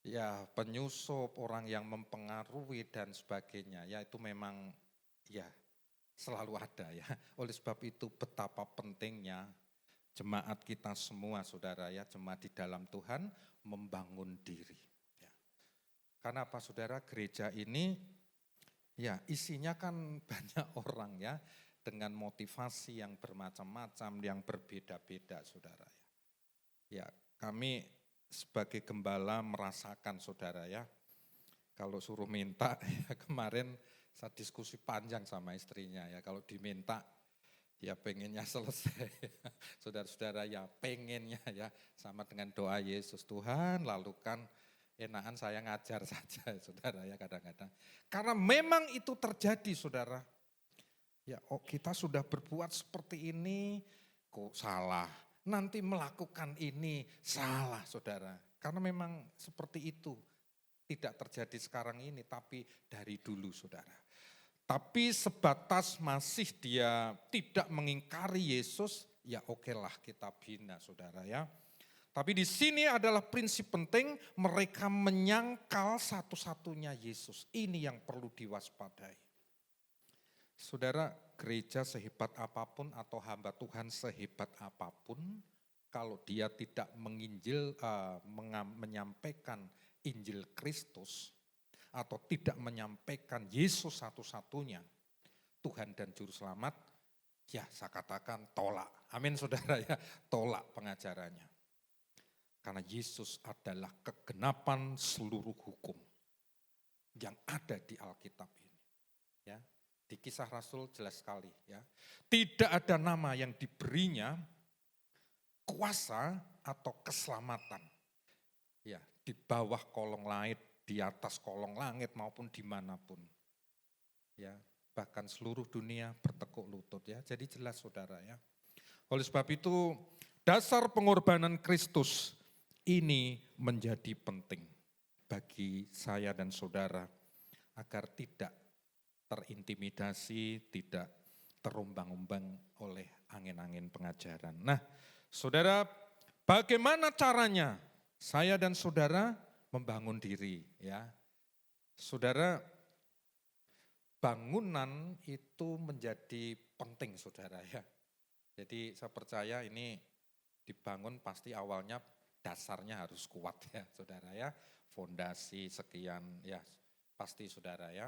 Ya penyusup, orang yang mempengaruhi dan sebagainya, ya itu memang ya selalu ada ya. Oleh sebab itu betapa pentingnya jemaat kita semua saudara ya, jemaat di dalam Tuhan membangun diri. Ya. Karena apa saudara, gereja ini ya isinya kan banyak orang ya, dengan motivasi yang bermacam-macam, yang berbeda-beda saudara ya. Ya kami sebagai gembala merasakan saudara ya, kalau suruh minta ya kemarin saya diskusi panjang sama istrinya ya, kalau diminta ya pengennya selesai. Saudara-saudara ya pengennya ya sama dengan doa Yesus, Tuhan lalukan enakan saya ngajar saja saudara ya kadang-kadang. Karena memang itu terjadi saudara. Ya kita sudah berbuat seperti ini kok salah, nanti melakukan ini salah saudara. Karena memang seperti itu. Tidak terjadi sekarang ini, tapi dari dulu saudara. Tapi sebatas masih dia tidak mengingkari Yesus, ya okelah kita bina saudara ya. Tapi di sini adalah prinsip penting, mereka menyangkal satu-satunya Yesus. Ini yang perlu diwaspadai. Saudara, gereja sehebat apapun atau hamba Tuhan sehebat apapun, kalau dia tidak menyampaikan Injil Kristus atau tidak menyampaikan Yesus satu-satunya Tuhan dan Juru Selamat, ya saya katakan tolak. Amin saudara ya, tolak pengajarannya. Karena Yesus adalah kegenapan seluruh hukum yang ada di Alkitab ini. Ya, di Kisah Rasul jelas sekali ya. Tidak ada nama yang diberinya kuasa atau keselamatan. Ya, di bawah kolong langit, di atas kolong langit maupun dimanapun. Ya, bahkan seluruh dunia bertekuk lutut ya. Jadi jelas saudara ya. Oleh sebab itu dasar pengorbanan Kristus ini menjadi penting bagi saya dan saudara agar tidak terintimidasi, tidak terombang-ombang oleh angin-angin pengajaran. Nah, saudara, bagaimana caranya saya dan saudara membangun diri ya. Saudara, bangunan itu menjadi penting saudara ya. Jadi saya percaya ini dibangun pasti awalnya dasarnya harus kuat ya saudara ya. Fondasi sekian ya pasti saudara ya.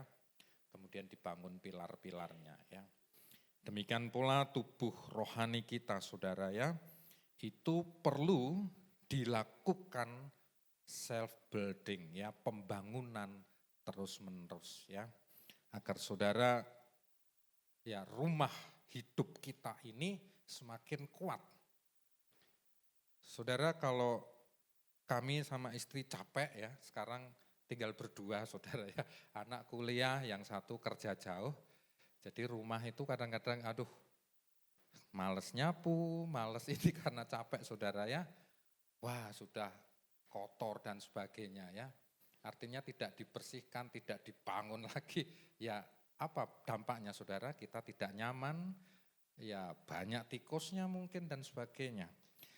Kemudian dibangun pilar-pilarnya ya. Demikian pula tubuh rohani kita saudara ya. Itu perlu dilakukan self building ya, pembangunan terus-menerus ya. Agar saudara ya rumah hidup kita ini semakin kuat. Saudara, kalau kami sama istri capek ya, sekarang tinggal berdua saudara ya. Anak kuliah, yang satu kerja jauh. Jadi rumah itu kadang-kadang aduh males nyapu, males ini karena capek saudara ya. Wah sudah kotor dan sebagainya ya. Artinya tidak dibersihkan, tidak dibangun lagi. Ya apa dampaknya saudara? Kita tidak nyaman, ya banyak tikusnya mungkin dan sebagainya.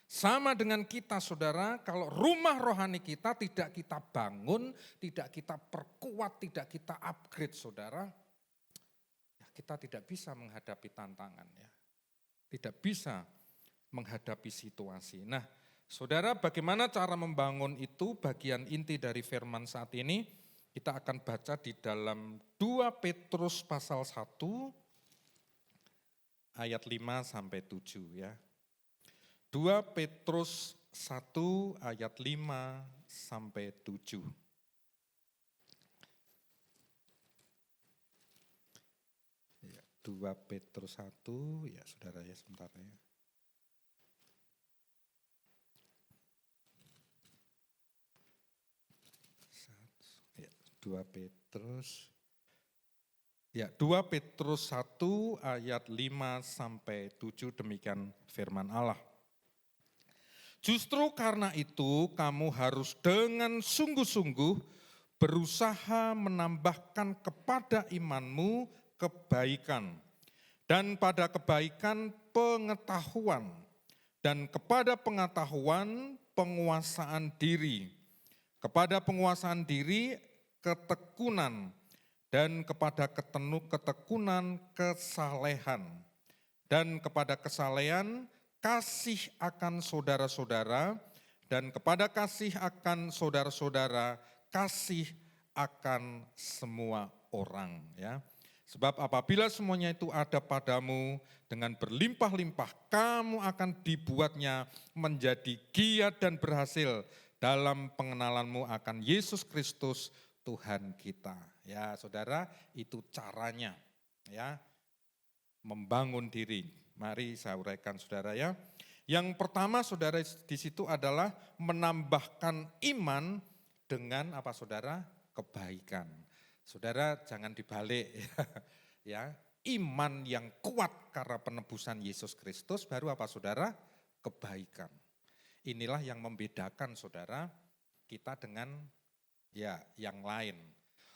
Sama dengan kita saudara, kalau rumah rohani kita tidak kita bangun, tidak kita perkuat, tidak kita upgrade saudara, ya kita tidak bisa menghadapi tantangan ya. Tidak bisa menghadapi situasi. Nah saudara, bagaimana cara membangun itu? Bagian inti dari firman saat ini kita akan baca di dalam 2 Petrus pasal 1 ayat 5 sampai 7 ya. 2 Petrus 1 ayat 5 sampai 7. Ya, 2 Petrus 1, ya saudara ya sebentar ya. Ya, 2 Petrus. Ya, 2 Petrus 1 ayat 5 sampai 7 demikian firman Allah. Justru karena itu kamu harus dengan sungguh-sungguh berusaha menambahkan kepada imanmu kebaikan, dan pada kebaikan pengetahuan, dan kepada pengetahuan penguasaan diri, kepada penguasaan diri ketekunan, dan kepada ketekunan kesalehan, dan kepada kesalehan kasih akan saudara-saudara, dan kepada kasih akan saudara-saudara, kasih akan semua orang ya. Sebab apabila semuanya itu ada padamu dengan berlimpah-limpah, kamu akan dibuatnya menjadi giat dan berhasil dalam pengenalanmu akan Yesus Kristus Tuhan kita. Ya saudara, itu caranya ya membangun diri. Mari saya uraikan saudara ya. Yang pertama saudara di situ adalah menambahkan iman dengan apa saudara? Kebaikan. Saudara jangan dibalik ya. Iman yang kuat karena penebusan Yesus Kristus baru apa saudara? Kebaikan. Inilah yang membedakan saudara kita dengan ya yang lain.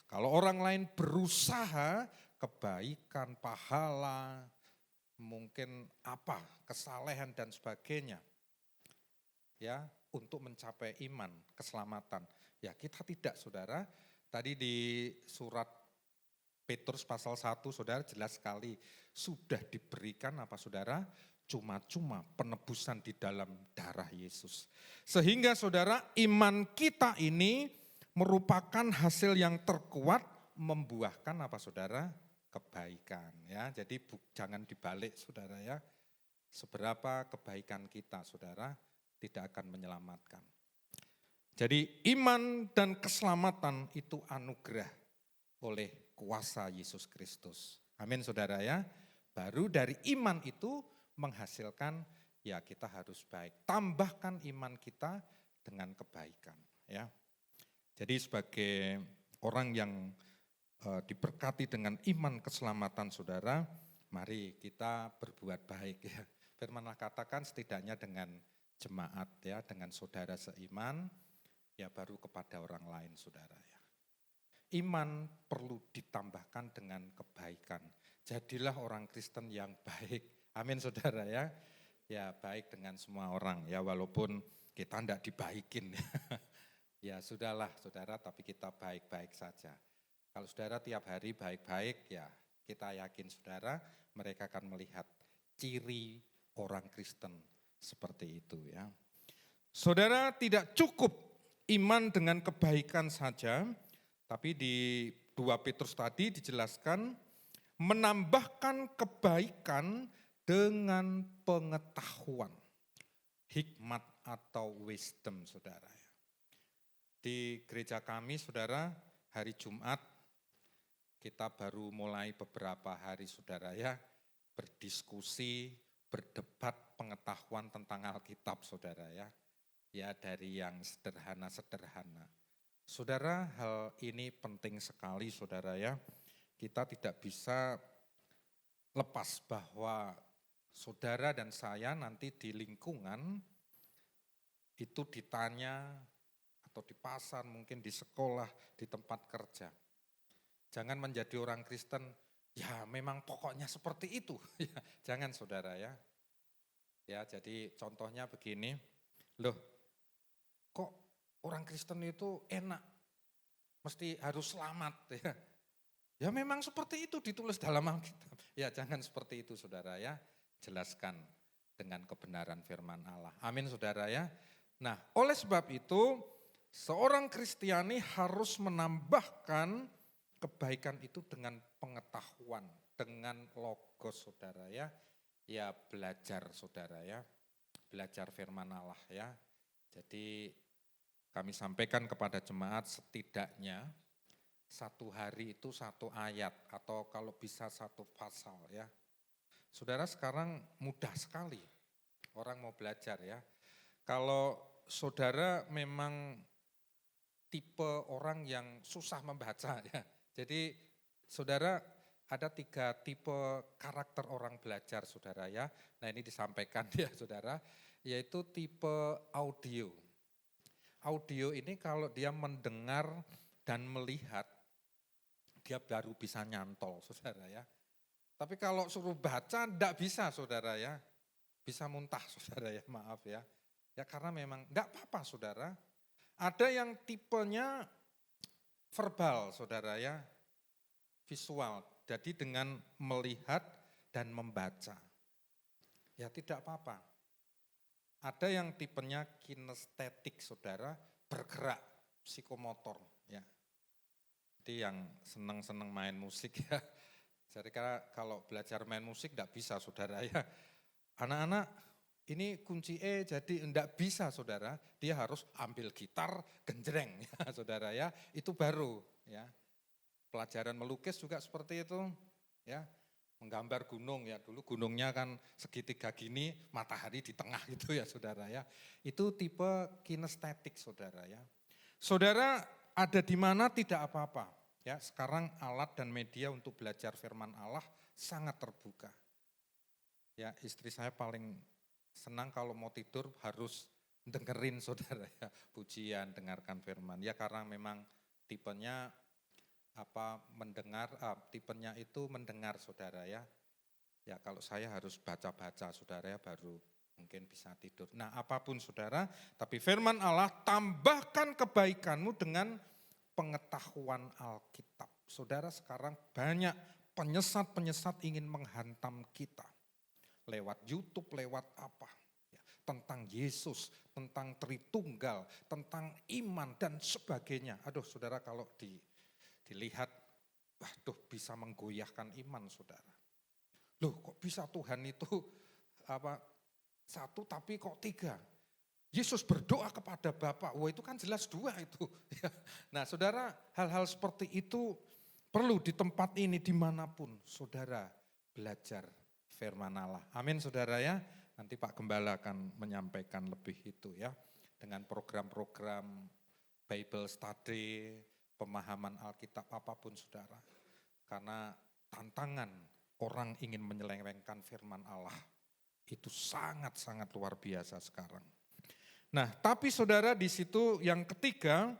Kalau orang lain berusaha kebaikan, pahala, mungkin apa, kesalehan dan sebagainya. Ya, untuk mencapai iman, keselamatan. Ya, kita tidak, saudara. Tadi di surat Petrus pasal 1, saudara jelas sekali sudah diberikan apa, saudara? Cuma-cuma penebusan di dalam darah Yesus. Sehingga saudara, iman kita ini merupakan hasil yang terkuat membuahkan apa, saudara? Kebaikan ya. Jadi jangan dibalik saudara ya. Seberapa kebaikan kita saudara tidak akan menyelamatkan. Jadi iman dan keselamatan itu anugerah oleh kuasa Yesus Kristus. Amin saudara ya. Baru dari iman itu menghasilkan ya kita harus baik. Tambahkan iman kita dengan kebaikan ya. Jadi sebagai orang yang diberkati dengan iman keselamatan saudara, mari kita berbuat baik ya. Firman Allah katakan setidaknya dengan jemaat ya, dengan saudara seiman, ya baru kepada orang lain saudara ya. Iman perlu ditambahkan dengan kebaikan. Jadilah orang Kristen yang baik. Amin saudara ya. Ya baik dengan semua orang ya, walaupun kita tidak dibaikin. Ya sudahlah saudara, tapi kita baik-baik saja. Kalau saudara tiap hari baik-baik ya kita yakin saudara mereka akan melihat ciri orang Kristen seperti itu ya. Saudara tidak cukup iman dengan kebaikan saja, tapi di 2 Petrus tadi dijelaskan menambahkan kebaikan dengan pengetahuan, hikmat atau wisdom saudara. Di gereja kami, saudara, hari Jumat kita baru mulai beberapa hari, saudara ya, berdiskusi, berdebat pengetahuan tentang Alkitab, saudara ya. Ya, dari yang sederhana-sederhana. Saudara, hal ini penting sekali, saudara ya. Kita tidak bisa lepas bahwa saudara dan saya nanti di lingkungan itu ditanya atau di pasar, mungkin di sekolah, di tempat kerja. Jangan menjadi orang Kristen, ya memang pokoknya seperti itu. Jangan saudara ya. Ya, jadi contohnya begini, loh kok orang Kristen itu enak, mesti harus selamat ya. Ya memang seperti itu ditulis dalam Alkitab. Ya jangan seperti itu saudara ya, jelaskan dengan kebenaran firman Allah. Amin saudara ya. Nah oleh sebab itu seorang Kristiani harus menambahkan kebaikan itu dengan pengetahuan, dengan logos saudara ya. Ya belajar saudara ya, belajar firman Allah ya. Jadi kami sampaikan kepada jemaat setidaknya satu hari itu satu ayat atau kalau bisa satu pasal ya. Saudara sekarang mudah sekali orang mau belajar ya. Kalau saudara memang tipe orang yang susah membaca ya. Jadi saudara ada 3 tipe karakter orang belajar saudara ya. Nah ini disampaikan ya saudara, yaitu tipe audio. Audio ini kalau dia mendengar dan melihat, dia baru bisa nyantol saudara ya. Tapi kalau suruh baca enggak bisa saudara ya. Bisa muntah saudara ya, maaf ya. Ya karena memang enggak apa-apa saudara. Ada yang tipenya verbal saudara ya, visual. Jadi dengan melihat dan membaca. Ya tidak apa-apa. Ada yang tipenya kinestetik saudara, bergerak, psikomotor ya. Jadi yang senang-senang main musik ya. Jadi kalau belajar main musik enggak bisa saudara ya. Anak-anak ini kunci E jadi enggak bisa saudara. Dia harus ambil gitar genjreng ya saudara ya. Itu baru ya. Pelajaran melukis juga seperti itu ya. Menggambar gunung ya, dulu gunungnya kan segitiga gini, matahari di tengah gitu ya saudara ya. Itu tipe kinestetik saudara ya. Saudara ada di mana tidak apa-apa. Ya, sekarang alat dan media untuk belajar firman Allah sangat terbuka. Ya, istri saya paling senang kalau mau tidur harus dengerin saudara ya, pujian, dengarkan firman. Ya karena memang tipenya tipenya itu mendengar saudara ya. Ya kalau saya harus baca-baca saudara ya baru mungkin bisa tidur. Nah apapun saudara, tapi firman Allah tambahkan kebaikanmu dengan pengetahuan Alkitab. Saudara sekarang banyak penyesat-penyesat ingin menghantam kita. Lewat YouTube, lewat apa. Ya, tentang Yesus, tentang Tritunggal, tentang iman dan sebagainya. Aduh saudara kalau dilihat, waduh bisa menggoyahkan iman saudara. Loh kok bisa Tuhan itu satu tapi kok 3. Yesus berdoa kepada Bapa, wah itu kan jelas 2 itu. Nah saudara hal-hal seperti itu perlu di tempat ini dimanapun saudara belajar firman Allah. Amin saudara ya, nanti Pak Gembala akan menyampaikan lebih itu ya. Dengan program-program Bible Study, pemahaman Alkitab apapun saudara. Karena tantangan orang ingin menyelewengkan firman Allah itu sangat-sangat luar biasa sekarang. Nah, tapi saudara di situ yang ketiga,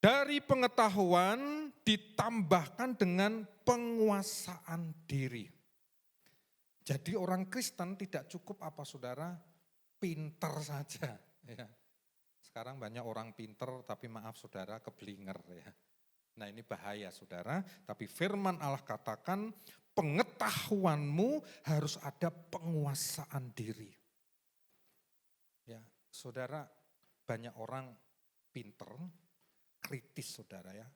dari pengetahuan ditambahkan dengan penguasaan diri. Jadi orang Kristen tidak cukup apa saudara, pinter saja. Ya. Sekarang banyak orang pinter tapi maaf saudara keblinger ya. Nah ini bahaya saudara, tapi firman Allah katakan pengetahuanmu harus ada penguasaan diri. Ya, saudara banyak orang pinter, kritis saudara ya,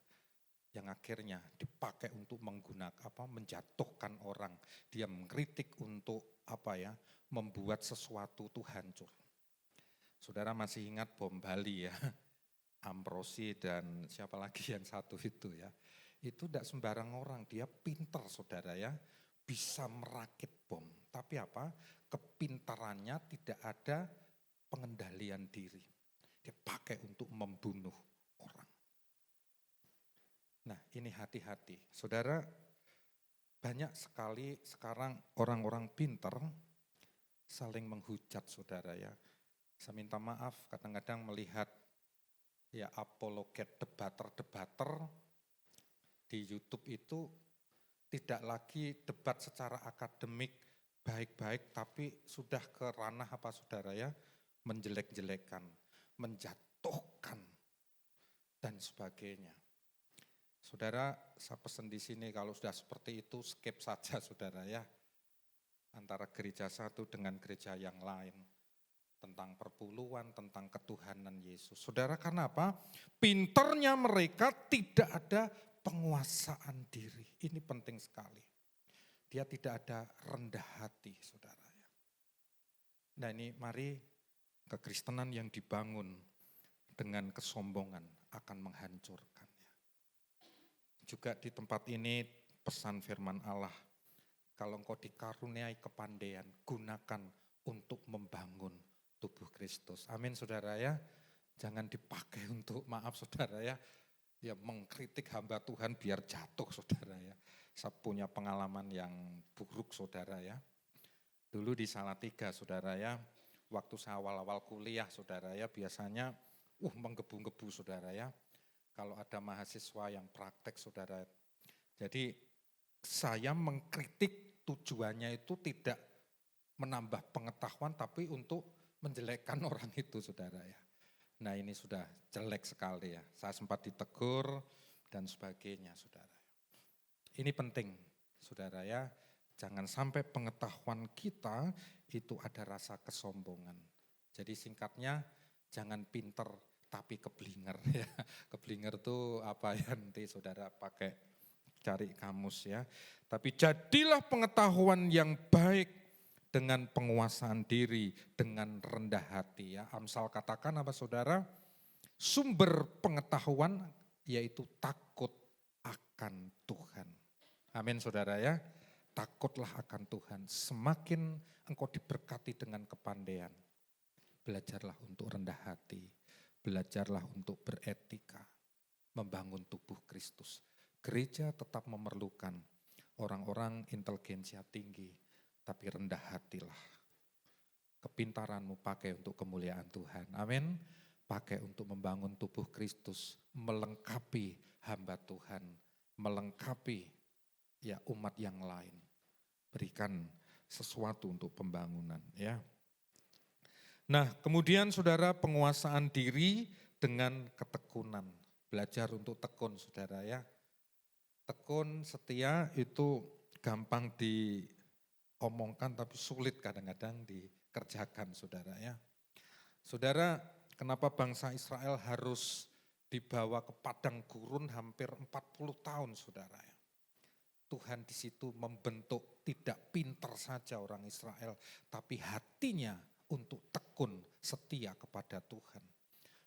yang akhirnya dipakai untuk menjatuhkan orang. Dia mengkritik untuk membuat sesuatu itu hancur. Saudara masih ingat bom Bali ya, Ambrosi dan siapa lagi yang satu itu ya. Itu tidak sembarang orang, dia pinter saudara ya. Bisa merakit bom. Tapi apa? Kepintarannya tidak ada pengendalian diri. Dia pakai untuk membunuh orang. Nah ini hati-hati. Saudara, banyak sekali sekarang orang-orang pinter saling menghujat saudara ya. Saya minta maaf kadang-kadang melihat ya apologet debater-debater di YouTube itu tidak lagi debat secara akademik baik-baik tapi sudah ke ranah apa saudara ya, menjelek-jelekan, menjatuhkan dan sebagainya. Saudara, saya pesan di sini kalau sudah seperti itu skip saja saudara ya. Antara gereja satu dengan gereja yang lain. Tentang perpuluhan, tentang ketuhanan Yesus. Saudara, karena apa? Pinternya mereka tidak ada penguasaan diri. Ini penting sekali. Dia tidak ada rendah hati, saudara. Nah ini mari kekristenan yang dibangun dengan kesombongan akan menghancurkannya. Juga di tempat ini pesan firman Allah, kalau engkau dikaruniai kepandaian, gunakan untuk membangun tubuh Kristus. Amin saudara ya. Jangan dipakai untuk maaf saudara ya. Ya mengkritik hamba Tuhan biar jatuh saudara ya. Saya punya pengalaman yang buruk saudara ya. Dulu di Salatiga saudara ya. Waktu saya awal-awal kuliah saudara ya biasanya menggebu-gebu saudara ya. Kalau ada mahasiswa yang praktek saudara. Jadi saya mengkritik tujuannya itu tidak menambah pengetahuan tapi untuk menjelekkan orang itu saudara ya. Nah ini sudah jelek sekali ya. Saya sempat ditegur dan sebagainya saudara. Ini penting saudara ya. Jangan sampai pengetahuan kita itu ada rasa kesombongan. Jadi singkatnya jangan pinter tapi keblinger ya. Keblinger itu apa ya nanti saudara pakai cari kamus ya. Tapi jadilah pengetahuan yang baik dengan penguasaan diri, dengan rendah hati ya. Amsal katakan apa saudara? Sumber pengetahuan yaitu takut akan Tuhan. Amin saudara ya. Takutlah akan Tuhan. Semakin engkau diberkati dengan kepandaian. Belajarlah untuk rendah hati. Belajarlah untuk beretika. Membangun tubuh Kristus. Gereja tetap memerlukan orang-orang inteligensia tinggi. Tapi rendah hatilah. Kepintaranmu pakai untuk kemuliaan Tuhan. Amin. Pakai untuk membangun tubuh Kristus. Melengkapi hamba Tuhan. Melengkapi ya umat yang lain. Berikan sesuatu untuk pembangunan ya. Nah kemudian saudara penguasaan diri dengan ketekunan. Belajar untuk tekun saudara ya. Tekun setia itu gampang diomongkan tapi sulit kadang-kadang dikerjakan saudara ya. Saudara kenapa bangsa Israel harus dibawa ke padang gurun hampir 40 tahun saudara ya. Tuhan di situ membentuk tidak pintar saja orang Israel, tapi hatinya untuk tekun setia kepada Tuhan.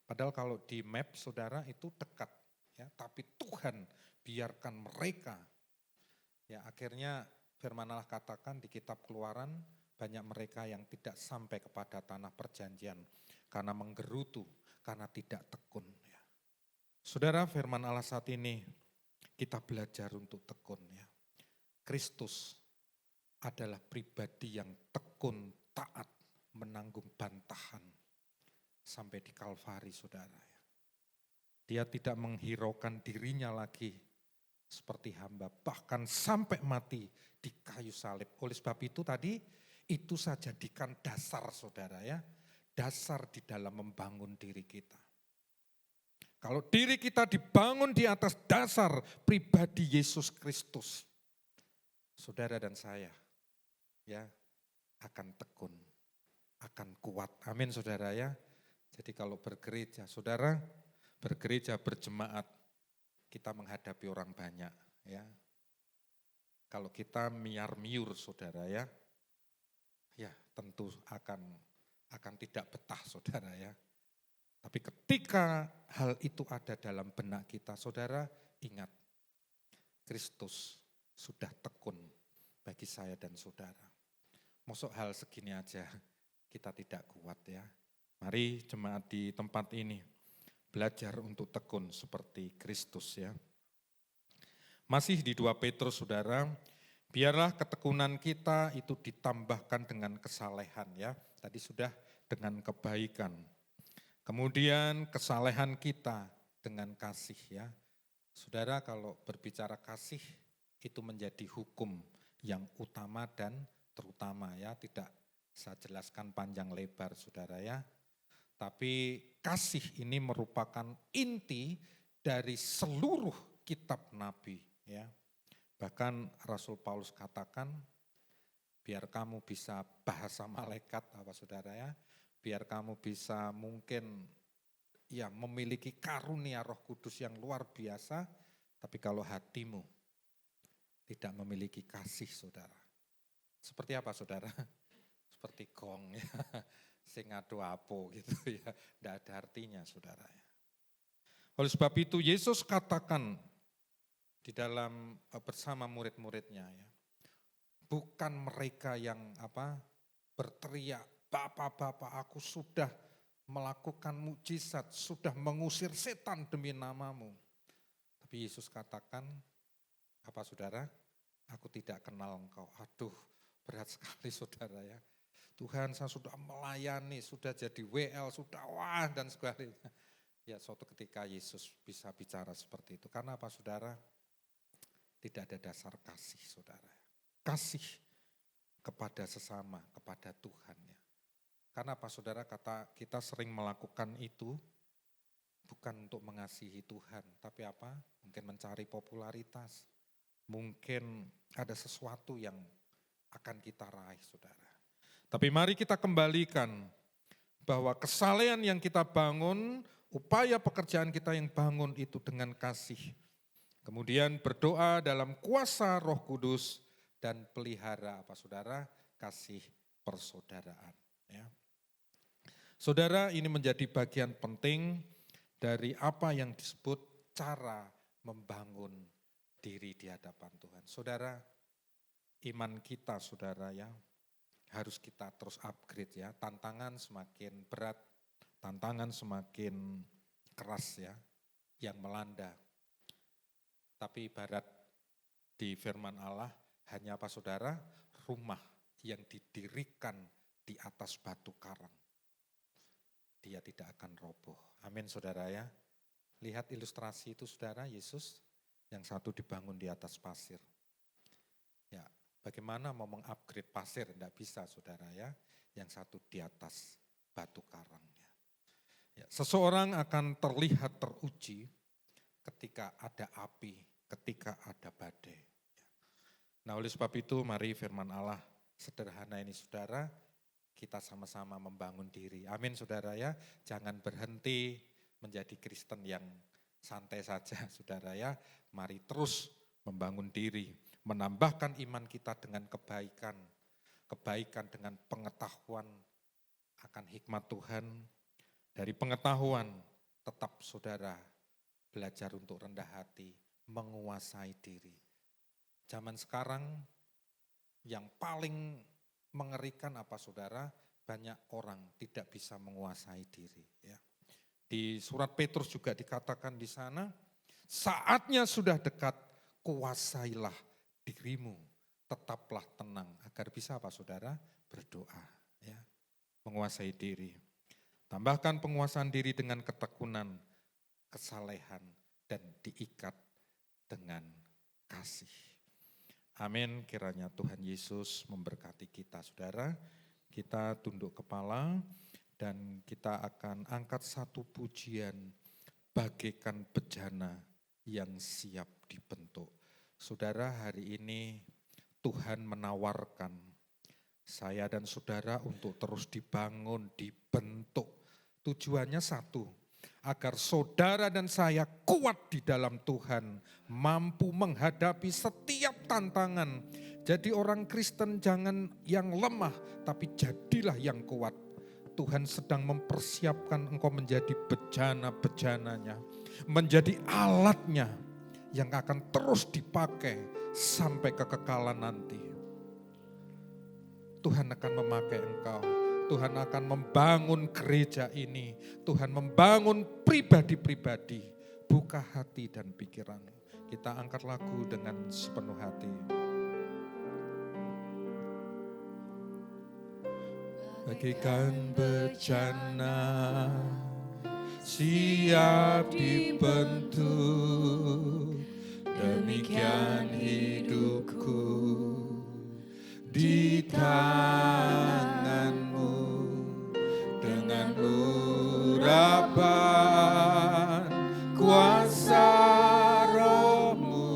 Padahal kalau di map saudara itu dekat, ya, tapi Tuhan biarkan mereka. Ya akhirnya firman Allah katakan di kitab Keluaran banyak mereka yang tidak sampai kepada tanah perjanjian karena menggerutu, karena tidak tekun. Ya. Saudara firman Allah saat ini kita belajar untuk tekun ya. Kristus adalah pribadi yang tekun, taat, menanggung bantahan sampai di Kalvari saudara. Dia tidak menghiraukan dirinya lagi seperti hamba, bahkan sampai mati di kayu salib. Oleh sebab itu tadi, itu saya jadikan dasar saudara ya, dasar di dalam membangun diri kita. Kalau diri kita dibangun di atas dasar pribadi Yesus Kristus, saudara dan saya ya akan tekun, akan kuat. Amin saudara ya. Jadi kalau bergereja, saudara bergereja berjemaat, kita menghadapi orang banyak ya. Kalau kita miar-miur saudara ya, ya tentu akan tidak betah saudara ya. Tapi ketika hal itu ada dalam benak kita, saudara ingat, Kristus sudah tekun bagi saya dan saudara. Mosok hal segini aja kita tidak kuat ya. Mari jemaat di tempat ini belajar untuk tekun seperti Kristus ya. Masih di 2 Petrus saudara, biarlah ketekunan kita itu ditambahkan dengan kesalehan ya. Tadi sudah dengan kebaikan. Kemudian kesalehan kita dengan kasih ya. Saudara kalau berbicara kasih itu menjadi hukum yang utama dan terutama ya. Tidak saya jelaskan panjang lebar saudara ya. Tapi kasih ini merupakan inti dari seluruh kitab Nabi ya. Bahkan Rasul Paulus katakan, biar kamu bisa bahasa malaikat apa saudara ya, biar kamu bisa mungkin ya memiliki karunia Roh Kudus yang luar biasa, tapi kalau hatimu tidak memiliki kasih saudara. Seperti apa saudara? Seperti gong ya, sing adu apo gitu ya, tidak ada artinya saudara ya. Oleh sebab itu Yesus katakan di dalam bersama murid-muridnya ya, bukan mereka yang berteriak, Bapak, aku sudah melakukan mukjizat, sudah mengusir setan demi namamu. Tapi Yesus katakan, apa saudara? Aku tidak kenal engkau. Aduh, berat sekali saudara ya. Tuhan, saya sudah melayani, sudah jadi WL, sudah wah dan sebagainya. Ya suatu ketika Yesus bisa bicara seperti itu. Karena apa saudara? Tidak ada dasar kasih saudara. Kasih kepada sesama, kepada Tuhan ya. Karena apa saudara, kata kita sering melakukan itu bukan untuk mengasihi Tuhan, tapi apa? Mungkin mencari popularitas, mungkin ada sesuatu yang akan kita raih saudara. Tapi mari kita kembalikan bahwa kesalehan yang kita bangun, upaya pekerjaan kita yang bangun itu dengan kasih. Kemudian berdoa dalam kuasa Roh Kudus dan pelihara apa saudara? Kasih persaudaraan ya. Saudara, ini menjadi bagian penting dari apa yang disebut cara membangun diri di hadapan Tuhan. Saudara, iman kita saudara ya, harus kita terus upgrade ya. Tantangan semakin berat, tantangan semakin keras ya, yang melanda. Tapi ibarat di firman Allah, hanya apa saudara? Rumah yang didirikan di atas batu karang, dia tidak akan roboh. Amin saudara ya. Lihat ilustrasi itu saudara, Yesus yang satu dibangun di atas pasir. Ya, bagaimana mau mengupgrade pasir? Tidak bisa saudara ya. Yang satu di atas batu karang. Ya, seseorang akan terlihat teruji ketika ada api, ketika ada badai. Nah oleh sebab itu mari firman Allah sederhana ini saudara, kita sama-sama membangun diri. Amin saudara ya, jangan berhenti menjadi Kristen yang santai saja saudara ya. Mari terus membangun diri, menambahkan iman kita dengan kebaikan. Kebaikan dengan pengetahuan akan hikmat Tuhan. Dari pengetahuan tetap saudara belajar untuk rendah hati, menguasai diri. Zaman sekarang yang paling mengerikan apa saudara? Banyak orang tidak bisa menguasai diri. Ya. Di surat Petrus juga dikatakan di sana, saatnya sudah dekat, kuasailah dirimu, tetaplah tenang. Agar bisa apa saudara? Berdoa. Ya. Menguasai diri. Tambahkan penguasaan diri dengan ketekunan, kesalehan, dan diikat dengan kasih. Amin, kiranya Tuhan Yesus memberkati kita saudara. Kita tunduk kepala dan kita akan angkat satu pujian bagaikan bejana yang siap dibentuk. Saudara, hari ini Tuhan menawarkan saya dan saudara untuk terus dibangun, dibentuk. Tujuannya satu, agar saudara dan saya kuat di dalam Tuhan, mampu menghadapi setiap tantangan. Jadi orang Kristen jangan yang lemah, tapi jadilah yang kuat. Tuhan sedang mempersiapkan engkau menjadi bejana-bejananya, menjadi alatnya yang akan terus dipakai sampai kekekalan nanti. Tuhan akan memakai engkau, Tuhan akan membangun gereja ini, Tuhan membangun pribadi-pribadi. Buka hati dan pikiranmu. Kita angkat lagu dengan sepenuh hati. Bagaikan bejana siap dibentuk, demikian hidupku di tanganmu. Dengan urapan kuasa rohmu,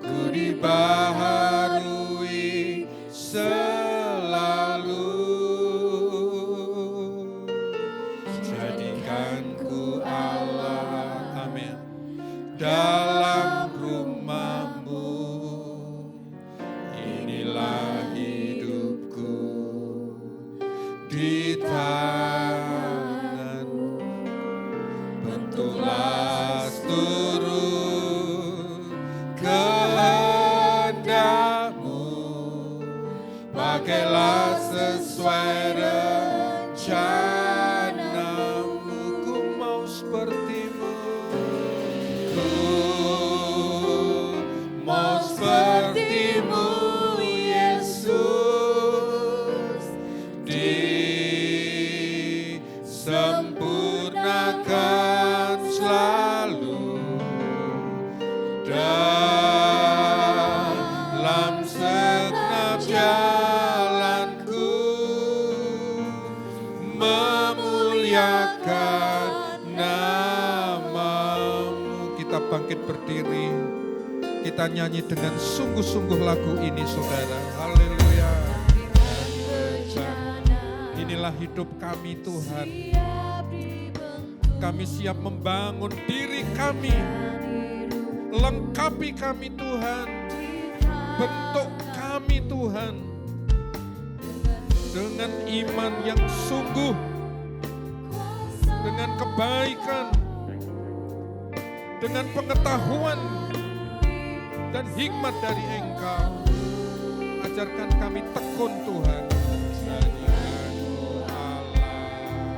ku dibaharui selalu. Jadikan ku Allah, amin, dalam rumahmu. Inilah hidupku di tanganmu. Bentuklah turun kehendakmu, pakailah sesuai rencanamu. Ku mau sepertimu, ku mau sepertimu Yesus, disempurnakan selalu dalam segenap jalanku, memuliakan namamu. Kita bangkit berdiri, kita nyanyi dengan sungguh-sungguh lagu ini, saudara. Haleluya. Inilah hidup kami, Tuhan. Kami siap membangun diri kami. Lengkapi kami, Tuhan. Bentuk kami, Tuhan. Dengan iman yang sungguh. Dengan kebaikan. Dengan pengetahuan dan hikmat dari Engkau. Ajarkan kami tekun, Tuhan. Jadikanku Allah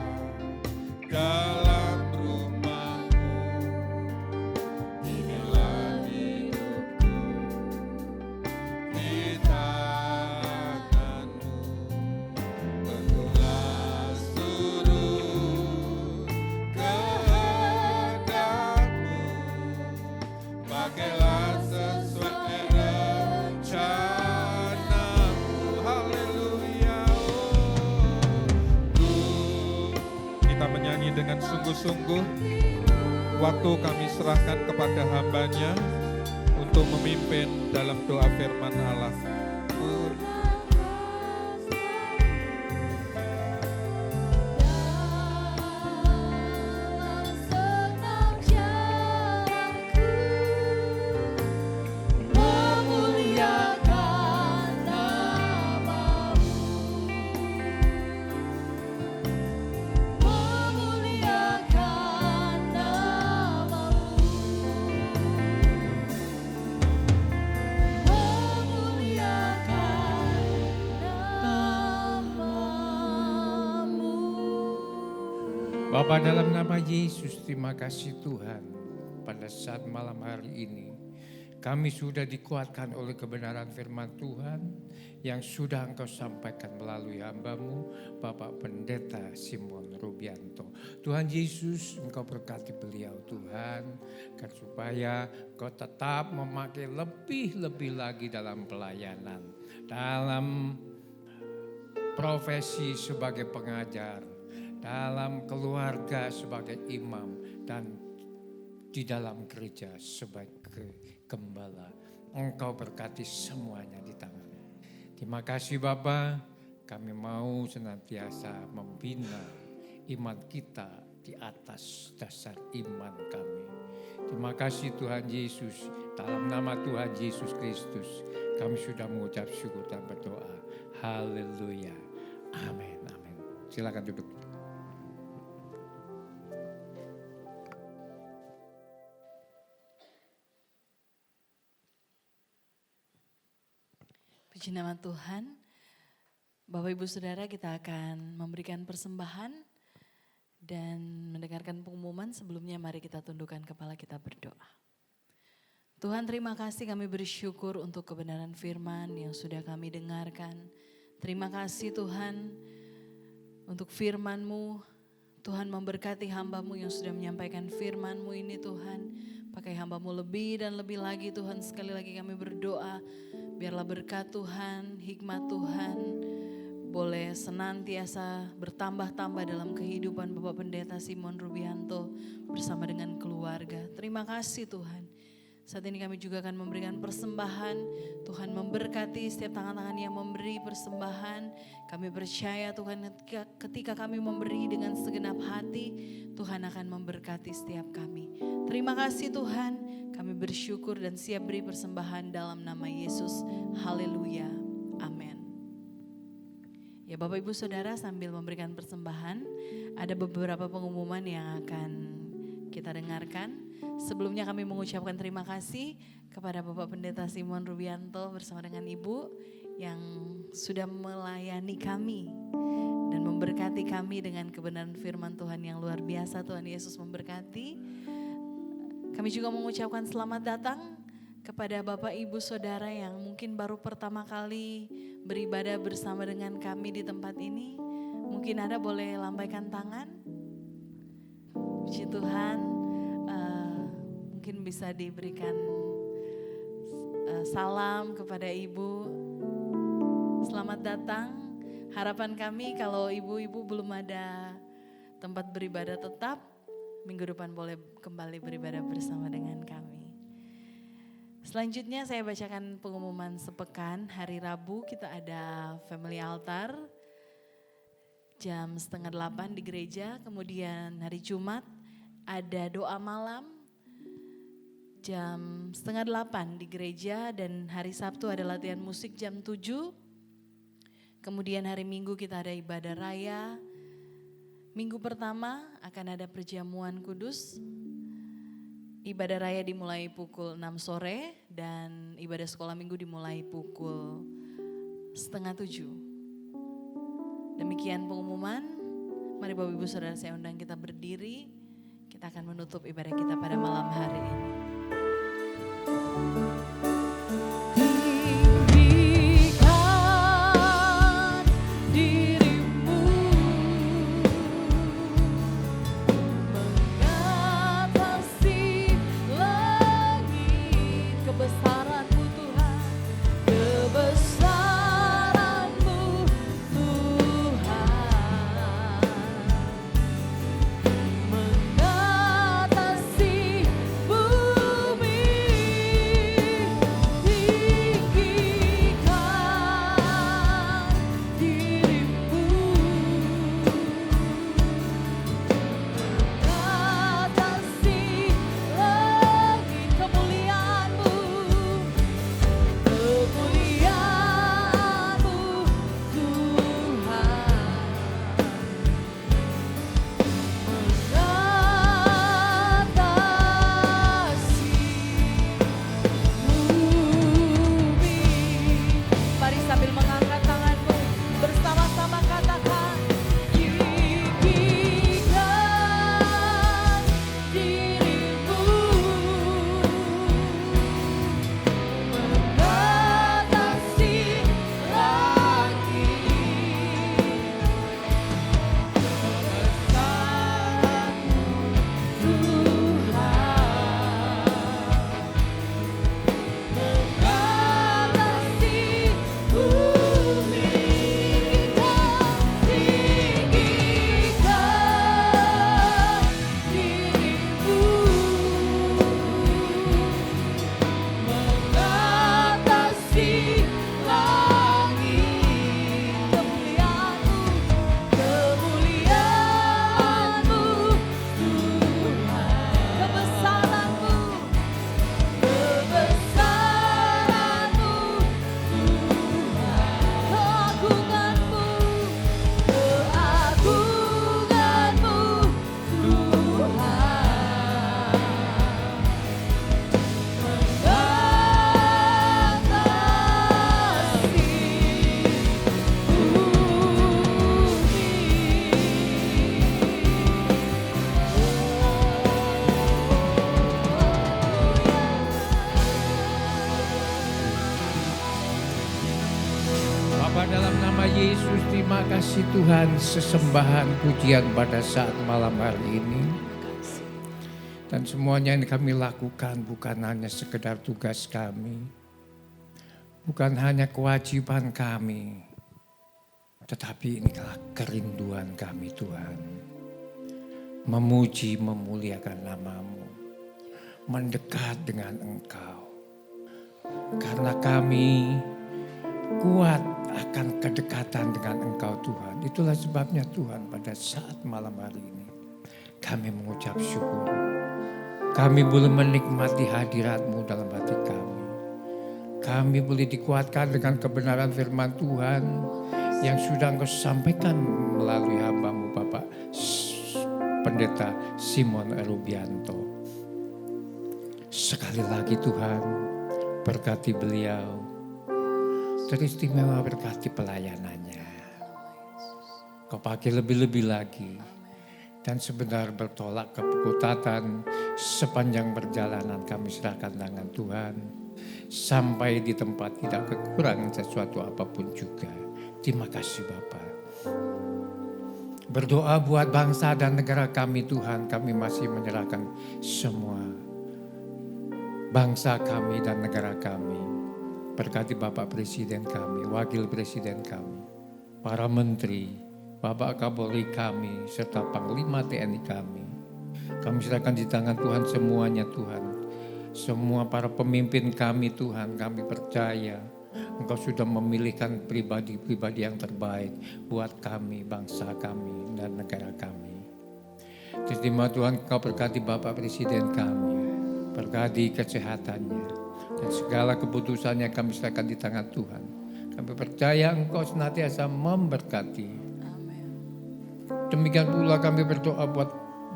dalam rumahmu. Inilah hidupku di tanganmu. Bentuklah turun kehendakmu, pakailah sesuai rencanamu. Haleluya. Kita menyanyi dengan sungguh-sungguh. Waktu kami serahkan kepada hamba-Nya untuk memimpin dalam doa firman Allah. Bapa, dalam nama Yesus, terima kasih Tuhan. Pada saat malam hari ini, kami sudah dikuatkan oleh kebenaran firman Tuhan yang sudah Engkau sampaikan melalui hamba-Mu, Bapak Pendeta Simon Rubianto. Tuhan Yesus, Engkau berkati beliau Tuhan, kan supaya Engkau tetap memakai lebih-lebih lagi dalam pelayanan, dalam profesi sebagai pengajar, dalam keluarga sebagai imam, dan di dalam gereja sebagai gembala. Engkau berkati semuanya di tangan. Terima kasih Bapa, kami mau senantiasa membina iman kita di atas dasar iman kami. Terima kasih Tuhan Yesus, dalam nama Tuhan Yesus Kristus kami sudah mengucap syukur dan berdoa. Haleluya. Amin. Amin. Silakan duduk. Puji nama Tuhan. Bapak Ibu Saudara, kita akan memberikan persembahan dan mendengarkan pengumuman. Sebelumnya mari kita tundukkan kepala, kita berdoa. Tuhan, terima kasih, kami bersyukur untuk kebenaran firman yang sudah kami dengarkan. Terima kasih Tuhan untuk firman-Mu. Tuhan memberkati hamba-Mu yang sudah menyampaikan firman-Mu ini Tuhan. Pakai hamba-Mu lebih dan lebih lagi Tuhan. Sekali lagi kami berdoa, biarlah berkat Tuhan, hikmat Tuhan boleh senantiasa bertambah-tambah dalam kehidupan Bapak Pendeta Simon Rubianto bersama dengan keluarga. Terima kasih Tuhan. Saat ini kami juga akan memberikan persembahan. Tuhan memberkati setiap tangan-tangan yang memberi persembahan. Kami percaya Tuhan ketika kami memberi dengan segenap hati, Tuhan akan memberkati setiap kami. Terima kasih Tuhan, kami bersyukur dan siap beri persembahan dalam nama Yesus. Haleluya, amin. Ya Bapak Ibu Saudara, sambil memberikan persembahan, ada beberapa pengumuman yang akan kita dengarkan. Sebelumnya kami mengucapkan terima kasih kepada Bapak Pendeta Simon Rubianto bersama dengan Ibu yang sudah melayani kami dan memberkati kami dengan kebenaran firman Tuhan yang luar biasa. Tuhan Yesus memberkati. Kami juga mengucapkan selamat datang kepada Bapak Ibu Saudara yang mungkin baru pertama kali beribadah bersama dengan kami di tempat ini. Mungkin ada boleh lambaikan tangan. Puji Tuhan. Mungkin bisa diberikan salam kepada Ibu. Selamat datang. Harapan kami kalau ibu-ibu belum ada tempat beribadah tetap, minggu depan boleh kembali beribadah bersama dengan kami. Selanjutnya saya bacakan pengumuman sepekan. Hari Rabu kita ada family altar jam 7:30 di gereja. Kemudian hari Jumat ada doa malam jam 7:30 di gereja, dan hari Sabtu ada latihan musik jam 7. Kemudian hari Minggu kita ada ibadah raya. Minggu pertama akan ada perjamuan kudus. Ibadah raya dimulai pukul 6 sore dan ibadah sekolah minggu dimulai pukul 6:30. Demikian pengumuman. Mari Bapak Ibu Saudara saya undang kita berdiri. Kita akan menutup ibadah kita pada malam hari ini. Tinggikan dirimu mengatasi langit. Kebesaran-Mu Tuhan, kebesaran-Mu Tuhan mengatasi bumi. kasih Tuhan, sesembahan pujian pada saat malam hari ini. Dan semuanya yang kami lakukan bukan hanya sekedar tugas kami, bukan hanya kewajiban kami, tetapi inilah kerinduan kami Tuhan. Memuji, memuliakan nama-Mu, mendekat dengan Engkau. Karena kami kuat akan kedekatan dengan Engkau Tuhan. Itulah sebabnya Tuhan pada saat malam hari ini kami mengucap syukur. Kami boleh menikmati hadirat-Mu dalam hati kami. Kami boleh dikuatkan dengan kebenaran firman Tuhan yang sudah Engkau sampaikan melalui hamba-Mu Bapak Pendeta Simon Rubianto. Sekali lagi Tuhan, berkati beliau, teristimewa berkati pelayanannya. Kau pakai lebih-lebih lagi. Dan sebentar bertolak ke kekutatan sepanjang perjalanan kami serahkan tangan Tuhan. Sampai di tempat tidak kekurangan sesuatu apapun juga. Terima kasih Bapa. Berdoa buat bangsa dan negara kami Tuhan. Kami masih menyerahkan semua bangsa kami dan negara kami. Berkati Bapak Presiden kami, Wakil Presiden kami, para menteri, Bapak Kapolri kami, serta Panglima TNI kami. Kami serahkan di tangan Tuhan semuanya Tuhan. Semua para pemimpin kami Tuhan, kami percaya Engkau sudah memilihkan pribadi-pribadi yang terbaik buat kami, bangsa kami, dan negara kami. Terima Tuhan, Engkau berkati Bapak Presiden kami, berkati kesehatannya, dan segala keputusannya kami serahkan di tangan Tuhan. Kami percaya Engkau senantiasa memberkati. Demikian pula kami berdoa buat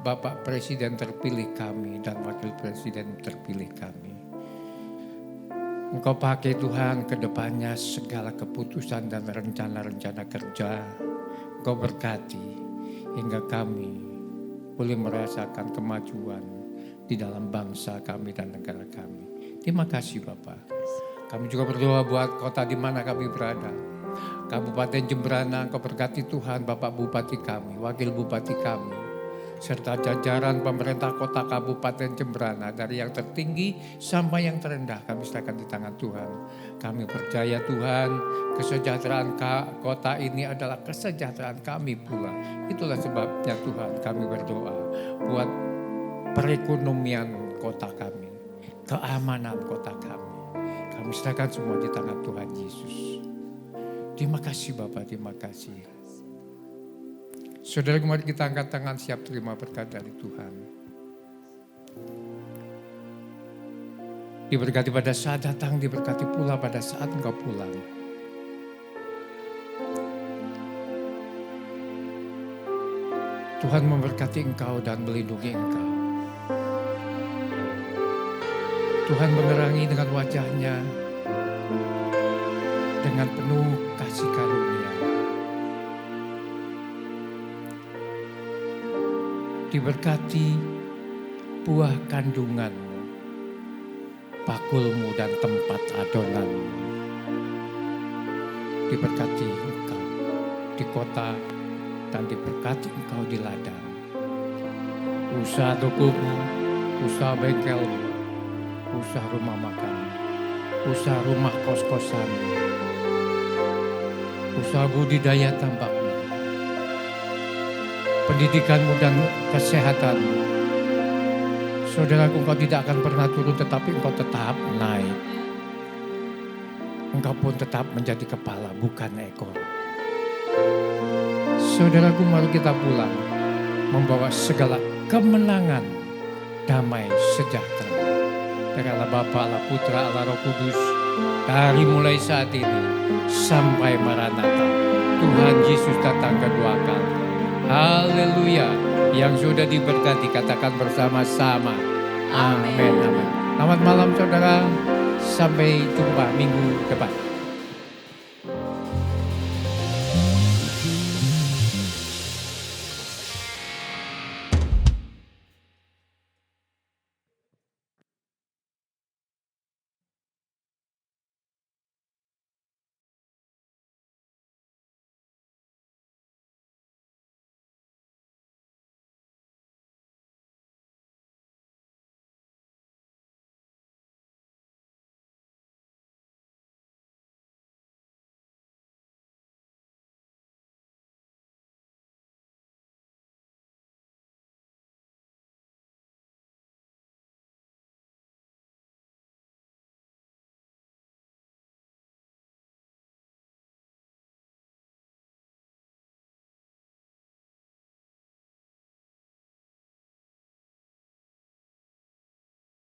Bapak Presiden terpilih kami dan Wakil Presiden terpilih kami. Engkau pakai Tuhan ke depannya segala keputusan dan rencana-rencana kerja. Engkau berkati hingga kami boleh merasakan kemajuan di dalam bangsa kami dan negara kami. Terima kasih Bapak. Kami juga berdoa buat kota di mana kami berada. Kabupaten Jemberana, Engkau berkati Tuhan Bapak Bupati kami, Wakil Bupati kami, serta jajaran pemerintah kota Kabupaten Jemberana dari yang tertinggi sampai yang terendah kami serahkan di tangan Tuhan. Kami percaya Tuhan kesejahteraan kota ini adalah kesejahteraan kami pula. Itulah sebabnya Tuhan kami berdoa buat perekonomian kota kami, keamanan kota kami. Kami serahkan semua di tangan Tuhan Yesus. Terima kasih Bapak, terima kasih. Saudara, mari kita angkat tangan siap terima berkat dari Tuhan. Diberkati pada saat datang, diberkati pula pada saat engkau pulang. Tuhan memberkati engkau dan melindungi engkau. Tuhan menerangi dengan wajahnya dengan penuh kasih karunia. Diberkati buah kandunganmu, pakulmu dan tempat adonanmu. Diberkati engkau di kota dan diberkati engkau di ladang. Usaha tokomu, usaha bengkelmu, usaha rumah makan, usaha rumah kos-kosan, usaha budidaya tambakmu, pendidikanmu dan kesehatanmu. Saudaraku, engkau tidak akan pernah turun tetapi engkau tetap naik. Engkau pun tetap menjadi kepala bukan ekor. Saudaraku, mari kita pulang membawa segala kemenangan, damai, sejahtera dari Allah Bapa, Allah Putra, Allah Roh Kudus, dari mulai saat ini sampai Maranatha. Tuhan Yesus datang kedua kali. Haleluya. Yang sudah diberkati katakan bersama-sama. Amin. Amin. Selamat malam saudara. Sampai jumpa minggu depan.